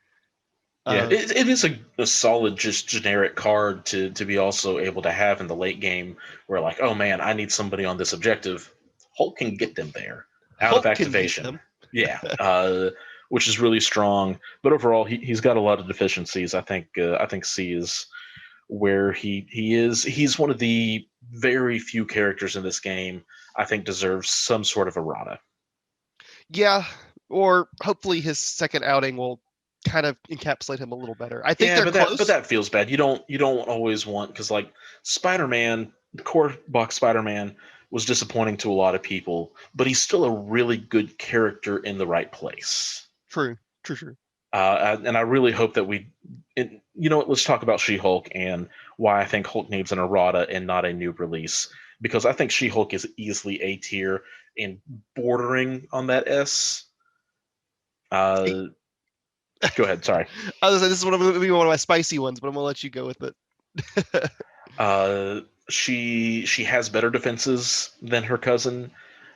Yeah, it is a solid, just generic card to be also able to have in the late game where, like, oh man, I need somebody on this objective. Hulk can get them there out Hulk of activation. Yeah, which is really strong. But overall, he's got a lot of deficiencies. I think C is where he is. He's one of the very few characters in this game I think deserves some sort of errata. Yeah, or hopefully his second outing will kind of encapsulate him a little better. I think Yeah, they're but close. that feels bad. You don't always want, because like Spider-Man, the core box Spider-Man was disappointing to a lot of people, but he's still a really good character in the right place. True, true, true. And I really hope that you know what, let's talk about She-Hulk and why I think Hulk needs an errata and not a new release. Because I think She-Hulk is easily A tier and bordering on that S. Hey, Uh, Go ahead, sorry. I was gonna say, this is one of my spicy ones, but I'm gonna let you go with it. She has better defenses than her cousin.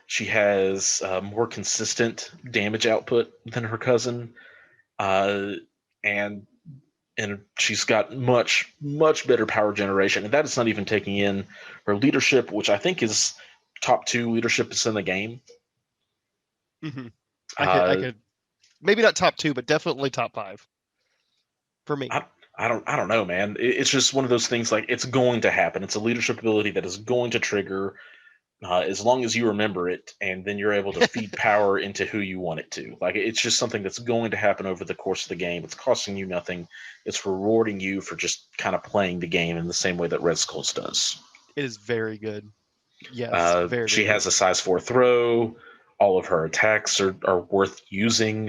She has more consistent damage output than her cousin, uh, and she's got much better power generation, and that is not even taking in her leadership, which I think is top 2 leadership in the game. hmm I Uh, could maybe not top 2, but definitely top 5 for me. I, I don't know, man. It's just one of those things. Like, it's going to happen. It's a leadership ability that is going to trigger as long as you remember it, and then you're able to feed power into who you want it to. Like, it's just something that's going to happen over the course of the game. It's costing you nothing. It's rewarding you for just kind of playing the game in the same way that Red Skulls does. It is very good. Yes, very, She very good. has a size 4 throw. All of her attacks are worth using,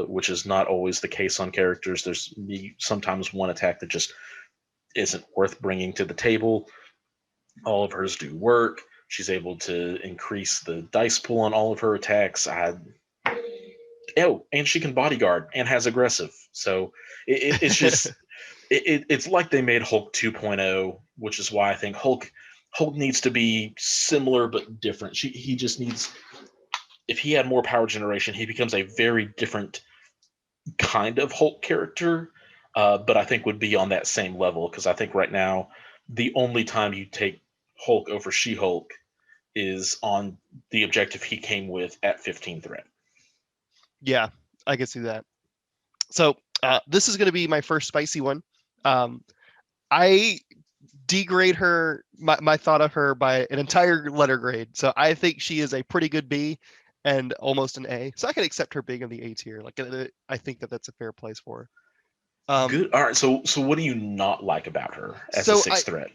which is not always the case on characters. There's sometimes one attack that just isn't worth bringing to the table. All of hers do work. She's able to increase the dice pool on all of her attacks. And she can bodyguard and has aggressive. So it's just it's like they made Hulk 2.0, which is why I think Hulk needs to be similar but different. He just needs, if he had more power generation, he becomes a very different kind of Hulk character. But I think would be on that same level, because I think right now the only time you take Hulk over She-Hulk is on the objective he came with at 15 threat. Yeah, I can see that. So this is going to be my first spicy one. I degrade her, my thought of her, by an entire letter grade. So I think she is a pretty good B and almost an A. So I can accept her being in the A tier. Like, I think that that's a fair place for her. Good. All right. So what do you not like about her as a So sixth threat?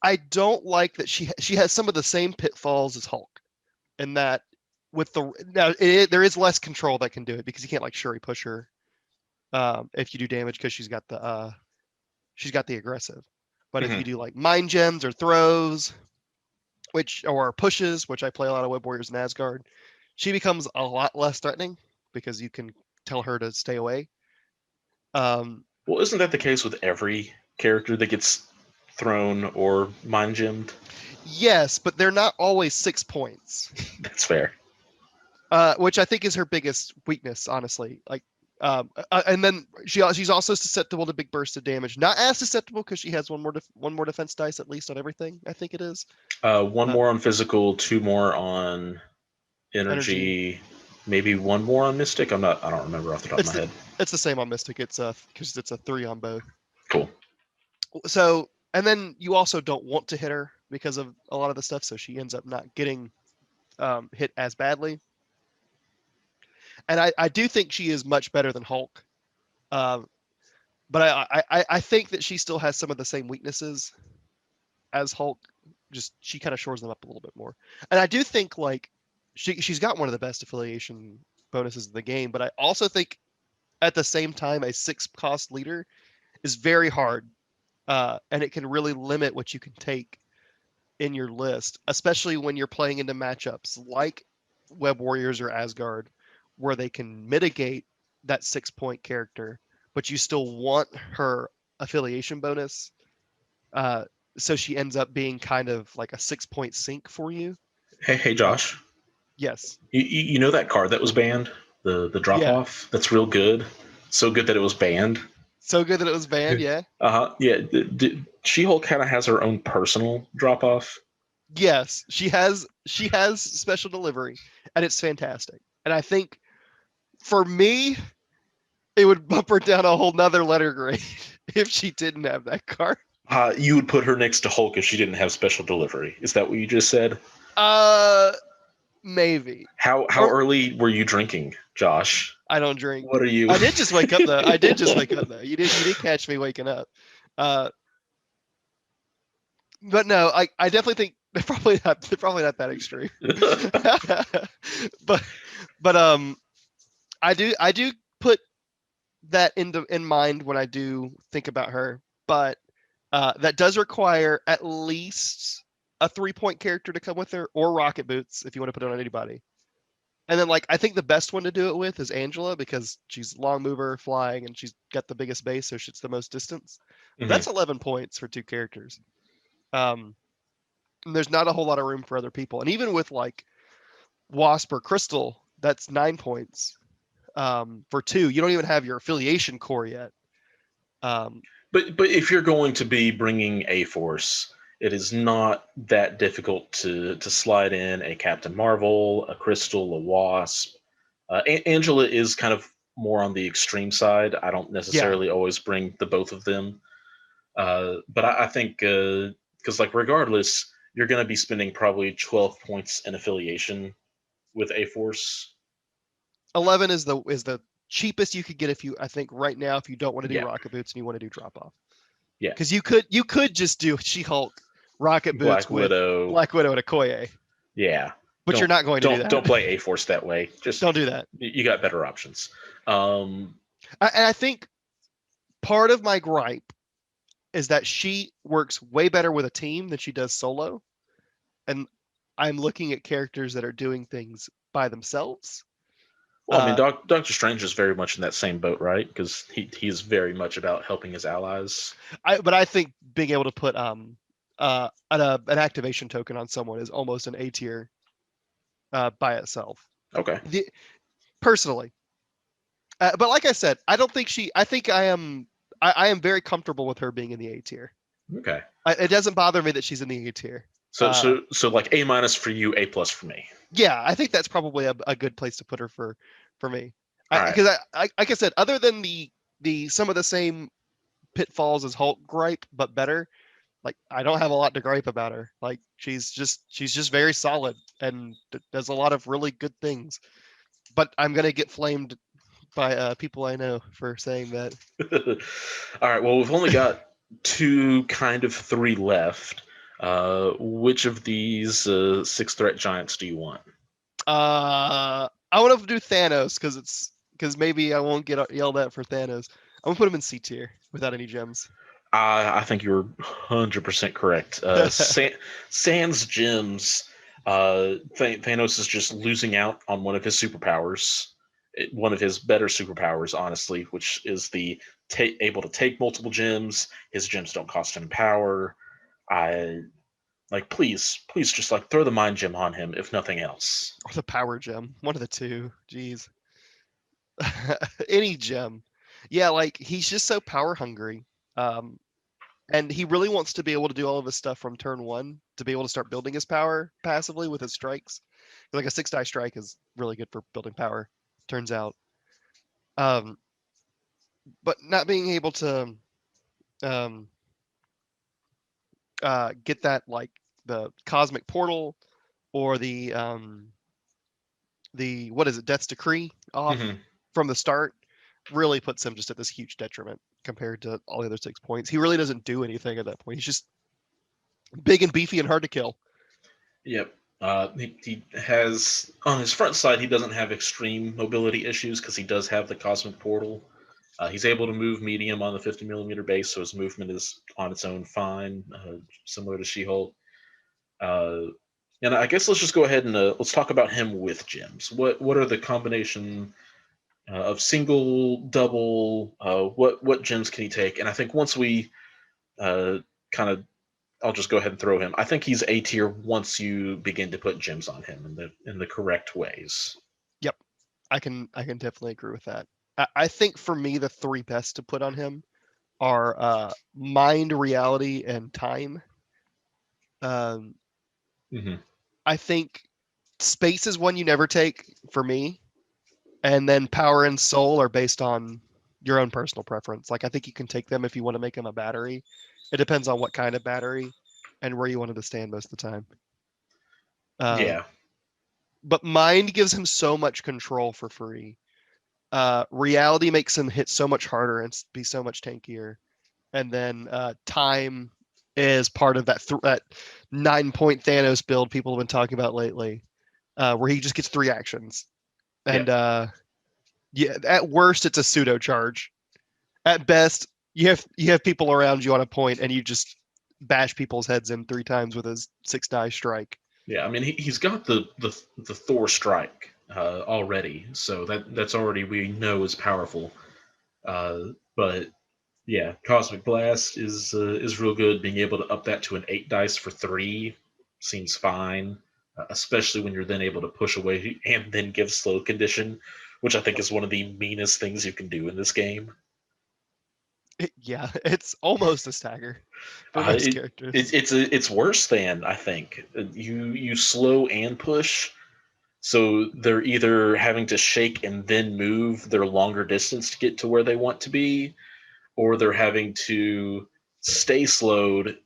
I don't like that she has some of the same pitfalls as Hulk, and that with there is less control that can do it, because you can't like Shuri push her if you do damage, because she's got the aggressive. But if you do like mind gems or throws, or pushes, which I play a lot of Web Warriors in Asgard, she becomes a lot less threatening because you can tell her to stay away. Well, isn't that the case with every character that gets thrown or mind gemmed? Yes, but they're not always 6 points. That's fair. Which I think is her biggest weakness, honestly. Like, and then she's also susceptible to big bursts of damage. Not as susceptible, because she has one more defense dice at least on everything. I think it is. One more on physical, 2 more on energy, maybe 1 more on mystic. I don't remember off the top of my head. It's the same on mystic. It's because it's a 3 on both. Cool. So, and then you also don't want to hit her because of a lot of the stuff, so she ends up not getting hit as badly. And I do think she is much better than Hulk. But I think that she still has some of the same weaknesses as Hulk. Just she kind of shores them up a little bit more. And I do think like she's got one of the best affiliation bonuses in the game. But I also think at the same time, a 6 cost leader is very hard, and it can really limit what you can take in your list, especially when you're playing into matchups like Web Warriors or Asgard, where they can mitigate that 6-point character, but you still want her affiliation bonus. So she ends up being kind of like a 6-point sink for you. Hey, Josh. Yes. You know that card that was banned, the drop off? That's real good. So good that it was banned. So good that it was banned. Yeah. Yeah. She-Hulk kind of has her own personal drop off. Yes, she has special delivery, and it's fantastic. And I think For me, it would bump her down a whole nother letter grade if she didn't have that card. You would put her next to Hulk if she didn't have special delivery. Is that what you just said? Maybe. How early were you drinking, Josh? I don't drink. What are you? I did just wake up though. You did catch me waking up. But no, I definitely think they're probably not that extreme. but I do put that in mind when I do think about her. But that does require at least a 3-point character to come with her, or rocket boots if you want to put it on anybody. And then I think the best one to do it with is Angela, because she's long mover, flying, and she's got the biggest base, so she's the most distance. Mhm. That's 11 points for 2 characters. And there's not a whole lot of room for other people. And even with Wasp or Crystal, that's 9 points for 2. You don't even have your affiliation core yet. But if you're going to be bringing a force, it is not that difficult to slide in a Captain Marvel, a Crystal, a Wasp. Angela is kind of more on the extreme side. I don't necessarily always bring the both of them, but I think because regardless, you're going to be spending probably 12 points in affiliation with a force. 11 is the cheapest you could get I think right now, if you don't want to do Yeah. rocket boots and you want to do drop off. Yeah. Because you could just do She-Hulk, rocket boots Black Widow, and Okoye. Yeah. But you're not going to do that. Don't play a force that way. Just don't do that. You got better options. I think part of my gripe is that she works way better with a team than she does solo. And I'm looking at characters that are doing things by themselves. Well, I mean, Doctor Strange is very much in that same boat, right? Because he's very much about helping his allies. But I think being able to put an activation token on someone is almost an A tier by itself. Okay. Personally. But like I said, I don't think I think I am very comfortable with her being in the A tier. Okay. It doesn't bother me that she's in the A tier. So A- for you, A+ for me. Yeah, I think that's probably a good place to put her for me. Right. Because like I said, other than the some of the same pitfalls as Hulk gripe, but better. I don't have a lot to gripe about her. She's just very solid and does a lot of really good things. But I'm gonna get flamed by people I know for saying that. All right. Well, we've only got 3 left. Which of these 6 threat giants do you want? I want to do Thanos because maybe I won't get yelled at for Thanos. I'm gonna put him in C tier without any gems. I think you're 100% correct. Sans gems, Thanos is just losing out on one of his superpowers, one of his better superpowers, honestly, which is the able to take multiple gems. His gems don't cost him power. Please just throw the mind gem on him, if nothing else. Or the power gem, one of the two. Jeez, any gem. Yeah, he's just so power hungry. And he really wants to be able to do all of his stuff from turn 1 to be able to start building his power passively with his strikes. A 6-die strike is really good for building power, turns out. But not being able to get that the cosmic portal or the what is it, Death's Decree off from the start really puts him just at this huge detriment compared to all the other 6 points. He really doesn't do anything at that point. He's just big and beefy and hard to kill. Yep. He has, on his front side, he doesn't have extreme mobility issues because he does have the cosmic portal. He's able to move medium on the 50mm base, so his movement is on its own fine, similar to She-Hulk. And I guess let's just go ahead and let's talk about him with gems. What are the combination of single, double? What gems can he take? And I think once we I'll just go ahead and throw him. I think he's A tier once you begin to put gems on him in the correct ways. Yep, I can definitely agree with that. I think for me the 3 best to put on him are mind, reality, and time. I think space is one you never take for me. And then power and soul are based on your own personal preference. Like I think you can take them if you want to make them a battery. It depends on what kind of battery and where you want it to stand most of the time. Yeah. But mind gives him so much control for free. Reality makes him hit so much harder and be so much tankier. And then time is part of that 9-point Thanos build people have been talking about lately, where he just gets 3 actions. And yeah, at worst it's a pseudo charge. At best, you have people around you on a point, and you just bash people's heads in 3 times with his 6 die strike. Yeah, I mean he's got the Thor strike already, so that's already we know is powerful. But yeah, Cosmic Blast is real good. Being able to up that to an 8 dice for 3 seems fine, especially when you're then able to push away and then give slow condition, which I think is one of the meanest things you can do in this game. Yeah, it's almost a stagger for most characters. It's worse than I think. You slow and push, so they're either having to shake and then move their longer distance to get to where they want to be, or they're having to stay slowed,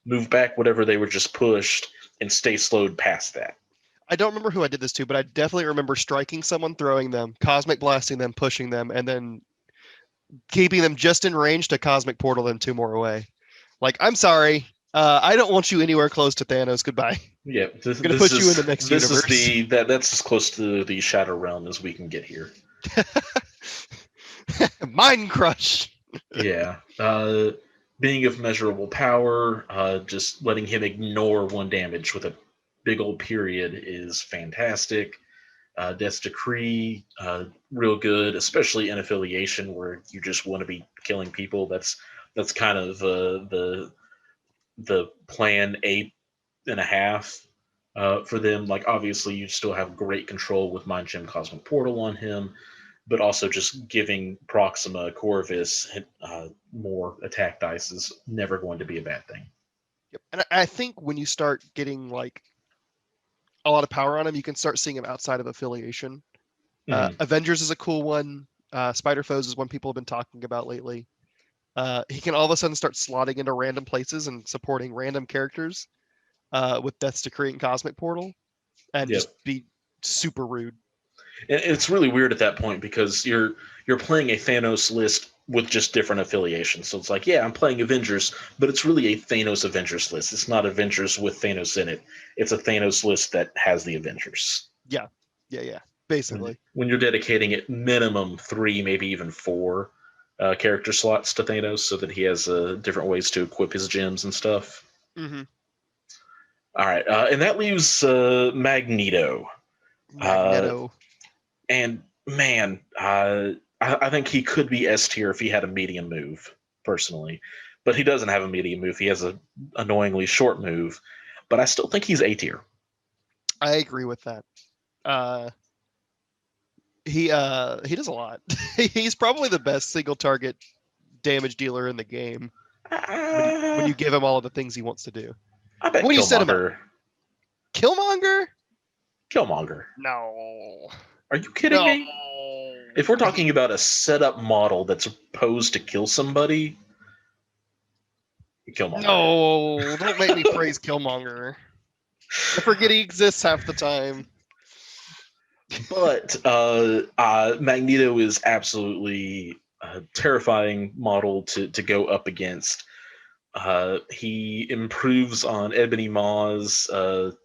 move back whatever they were just pushed, and stay slowed past that. I don't remember who I did this to, but I definitely remember striking someone, throwing them, cosmic blasting them, pushing them, and then keeping them just in range to cosmic portal them 2 more away. Like, I'm sorry, I don't want you anywhere close to Thanos. Goodbye. Yeah, I'm gonna put you in the next this universe. is that's as close to the Shadow Realm as we can get here. Mind crush. Yeah. Being of measurable power, just letting him ignore 1 damage with a big old period is fantastic. Death's Decree, real good, especially in affiliation where you just want to be killing people. That's kind of the plan 8.5 for them. Like obviously, you still have great control with Mind Gem Cosmic Portal on him, but also just giving Proxima Corvus more attack dice is never going to be a bad thing. Yep. And I think when you start getting like a lot of power on him, you can start seeing him outside of affiliation. Avengers is a cool one. Spider Foes is one people have been talking about lately. He can all of a sudden start slotting into random places and supporting random characters with Death's Decree and Cosmic Portal, and Yep. just be super rude. And it's really weird at that point because you're playing a Thanos list with just different affiliations. So it's like, yeah, I'm playing Avengers, but it's really a Thanos Avengers list. It's not Avengers with Thanos in it. It's a Thanos list that has the Avengers. Yeah, basically. When you're dedicating at minimum 3, maybe even 4 character slots to Thanos, so that he has different ways to equip his gems and stuff. Mm-hmm. All right, and that leaves Magneto. Magneto. And man, I think he could be S tier if he had a medium move, personally. But he doesn't have a medium move. He has a annoyingly short move. But I still think he's A tier. I agree with that. He does a lot. He's probably the best single target damage dealer in the game when you give him all of the things he wants to do. I bet When you set him up. Killmonger. Killmonger? Killmonger. No. Are you kidding me? No. If we're talking about a setup model that's supposed to kill somebody, Killmonger. No, don't make me praise Killmonger. I forget he exists half the time. But Magneto is absolutely a terrifying model to go up against. He improves on Ebony Maw's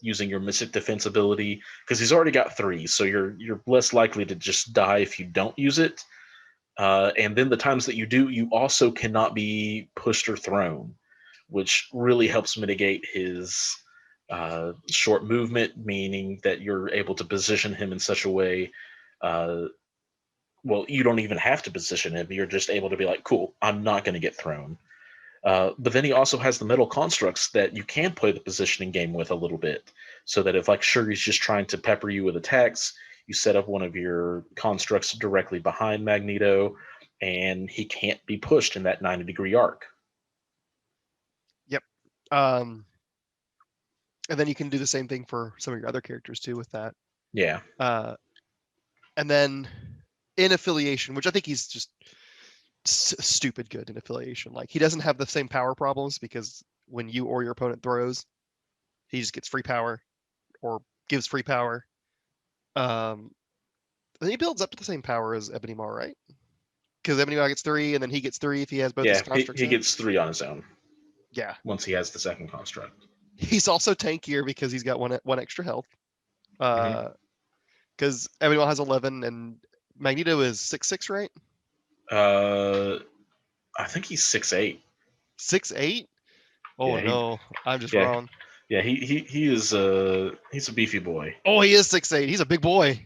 using your Mystic Defense ability because he's already got 3, so you're less likely to just die if you don't use it. And then the times that you do, you also cannot be pushed or thrown, which really helps mitigate his short movement, meaning that you're able to position him in such a way. Well, you don't even have to position him. You're just able to be like, cool, I'm not going to get thrown. But then he also has the metal constructs that you can play the positioning game with a little bit. So that if, like, Shuri's just trying to pepper you with attacks, you set up one of your constructs directly behind Magneto, and he can't be pushed in that 90-degree arc. Yep. And then you can do the same thing for some of your other characters too with that. Yeah. And then in affiliation, which I think he's just stupid good in affiliation. Like he doesn't have the same power problems because when you or your opponent throws, he just gets free power or gives free power. And he builds up to the same power as Ebony Maw, right? Because Ebony Maw gets 3, and then he gets 3 if he has both his Yeah, constructs he in. gets 3 on his own Yeah. once he has the second construct. He's also tankier because he's got one extra health. Mhm. Because Ebony Maw has 11, and Magneto is 6'6", right? I think he's 6'8". 6'8"? Oh Yeah, no, I'm just yeah, wrong. yeah. He is he's a beefy boy. Oh, he is 6'8". He's a big boy.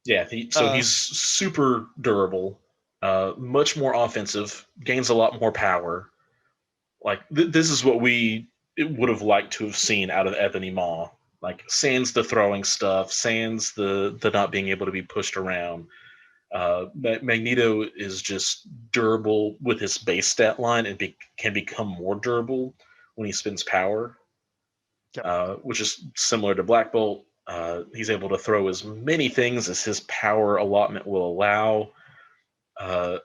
Yeah, so Uh, he's super durable, much more offensive, gains a lot more power. Like this is what we would have liked to have seen out of Ebony Maw. Like sans the throwing stuff, sans the not being able to be pushed around. Magneto is just durable with his base stat line and can become more durable when he spends power, yep. which is similar to Black Bolt. He's able to throw as many things as his power allotment will allow,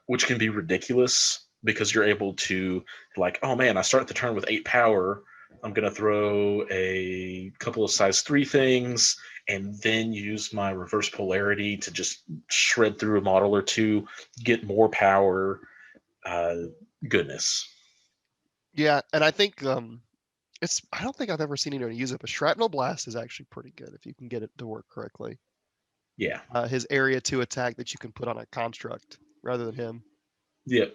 which can be ridiculous because you're able to, like, oh man, I start the turn with 8 power. I'm going to throw a couple of size 3 things and then use my reverse polarity to just shred through a model or two, get more power. Goodness. Yeah, and I think I don't think I've ever seen anyone use it, but Shrapnel Blast is actually pretty good if you can get it to work correctly. Yeah. His area 2 attack that you can put on a construct rather than him. Yeah.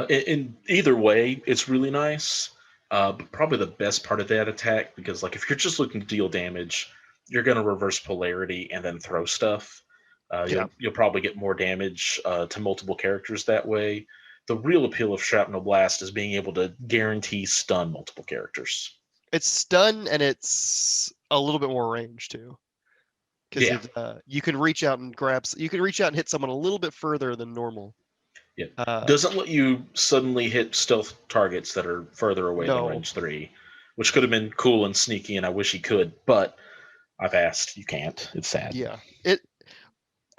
In either way, it's really nice. But probably the best part of that attack, because like if you're just looking to deal damage, you're gonna reverse polarity and then throw stuff. Yeah. You'll probably get more damage to multiple characters that way. The real appeal of Shrapnel Blast is being able to guarantee stun multiple characters. It's stun and it's a little bit more range too. Because Yeah, you can reach out and you can reach out and hit someone a little bit further than normal. yeah. Uh, Doesn't let you suddenly hit stealth targets that are further away than no, range 3, which could have been cool and sneaky, and I wish he could, but I've asked. You can't. It's sad. yeah.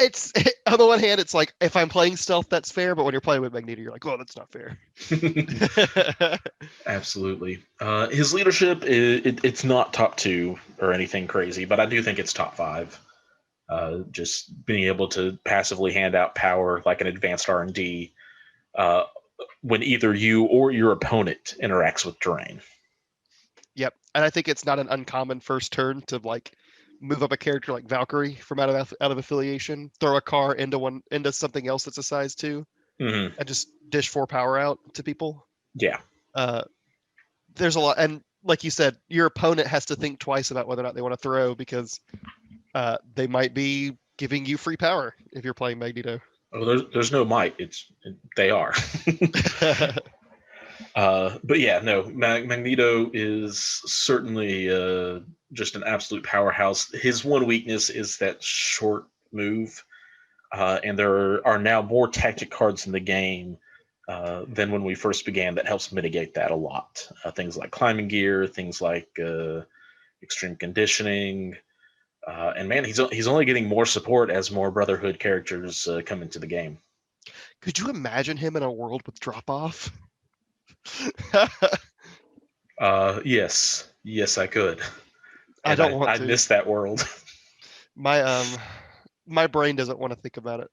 It's on the one hand, it's like if I'm playing stealth, that's fair, but when you're playing with Magneto, you're like, oh, that's not fair. Absolutely. His leadership, it's not top 2 or anything crazy, but I do think it's top 5. Just being able to passively hand out power like an advanced R&D uh, when either you or your opponent interacts with terrain. Yep, and I think it's not an uncommon first turn to like move up a character like Valkyrie from out of affiliation, throw a car into something else that's a size 2, Mm-hmm. and just dish 4 power out to people. Yeah. Uh, there's a lot, and like you said, your opponent has to think twice about whether or not they want to throw because they might be giving you free power if you're playing Magneto. Oh, there's no might. They are. But yeah, no. Magneto is certainly just an absolute powerhouse. His one weakness is that short move, and there are now more tactic cards in the game than when we first began that helps mitigate that a lot. Things like climbing gear, things like extreme conditioning, and man, he's only getting more support as more Brotherhood characters come into the game. Could you imagine him in a world with drop off? Yes, I could, I and don't want I to. miss that world. My my brain doesn't want to think about it.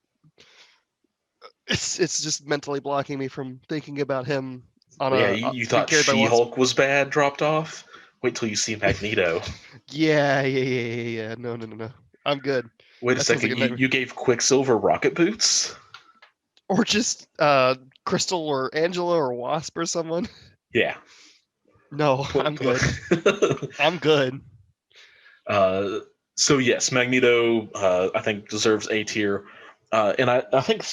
It's just mentally blocking me from thinking about him on But yeah, a you being thought carried by one. She-Hulk was bad, dropped off. Wait till you see Magneto. Yeah. No. I'm good. Wait a That sounds like second, a nightmare. you gave Quicksilver rocket boots? Or just Crystal or Angela or Wasp or someone. Yeah. No, I'm good. I'm good. uh, so yes, Magneto, I think deserves A tier, and I think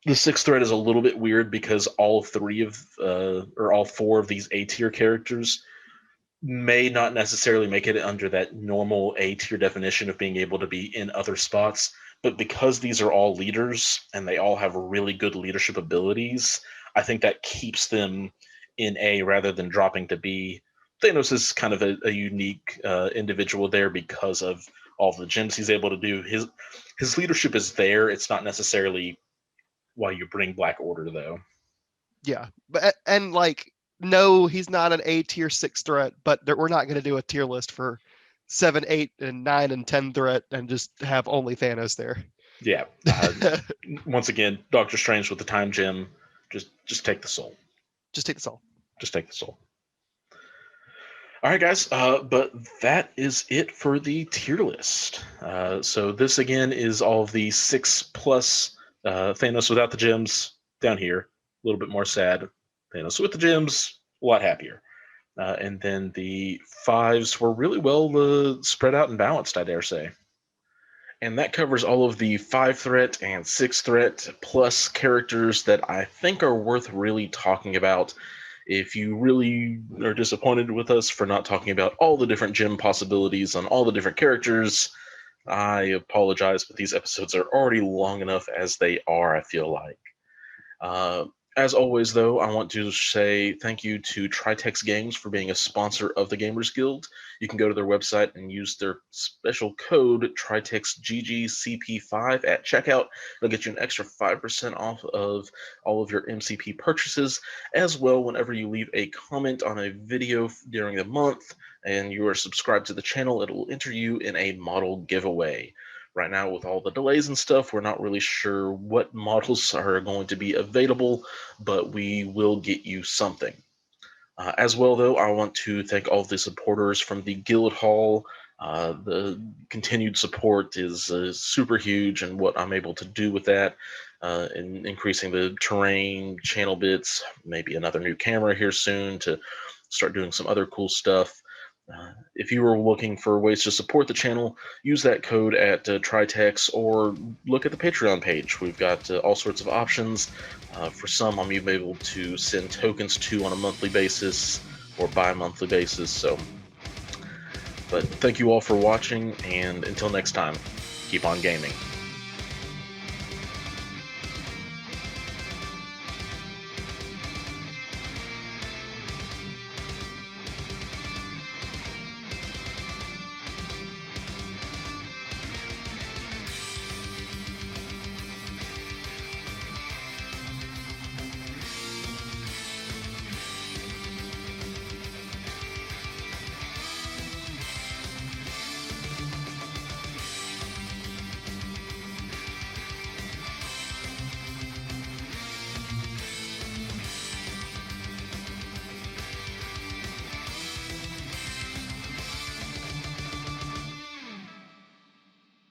the sixth thread is a little bit weird because all 4 of these A tier characters may not necessarily make it under that normal A tier definition of being able to be in other spots. But because these are all leaders and they all have really good leadership abilities, I think that keeps them in A rather than dropping to B. Thanos is kind of a unique individual there because of all the gems he's able to do. His leadership is there. It's not necessarily why you bring Black Order, though. Yeah, but and like, no, he's not an A tier 6 threat, but we're not going to do a tier list for 7, 8, and 9 and 10 threat and just have only Thanos there. Yeah. Once again, Doctor Strange with the time gem. Just take the soul. Just take the soul. Just take the soul. All right, guys. But that is it for the tier list. So this again is all of the 6+ Thanos without the gems down here. A little bit more sad. Thanos with the gems, a lot happier. And then the 5s were really well spread out and balanced, I dare say. And that covers all of the 5-threat and 6-threat plus characters that I think are worth really talking about. If you really are disappointed with us for not talking about all the different gem possibilities on all the different characters, I apologize, but these episodes are already long enough as they are, I feel like. As always, though, I want to say thank you to Tritex Games for being a sponsor of the Gamers Guild. You can go to their website and use their special code TritexGGCP5 at checkout. It'll get you an extra 5% off of all of your MCP purchases. As well, whenever you leave a comment on a video during the month and you are subscribed to the channel, it will enter you in a model giveaway. Right now, with all the delays and stuff, we're not really sure what models are going to be available, but we will get you something. As well, though, I want to thank all of the supporters from the Guild Hall. The continued support is super huge, and what I'm able to do with that, in increasing the terrain, channel bits, maybe another new camera here soon to start doing some other cool stuff. If you are looking for ways to support the channel, use that code at Tritex or look at the Patreon page. We've got all sorts of options. For some, I'm even able to send tokens to on a monthly basis or bi-monthly basis. But thank you all for watching, and until next time, keep on gaming.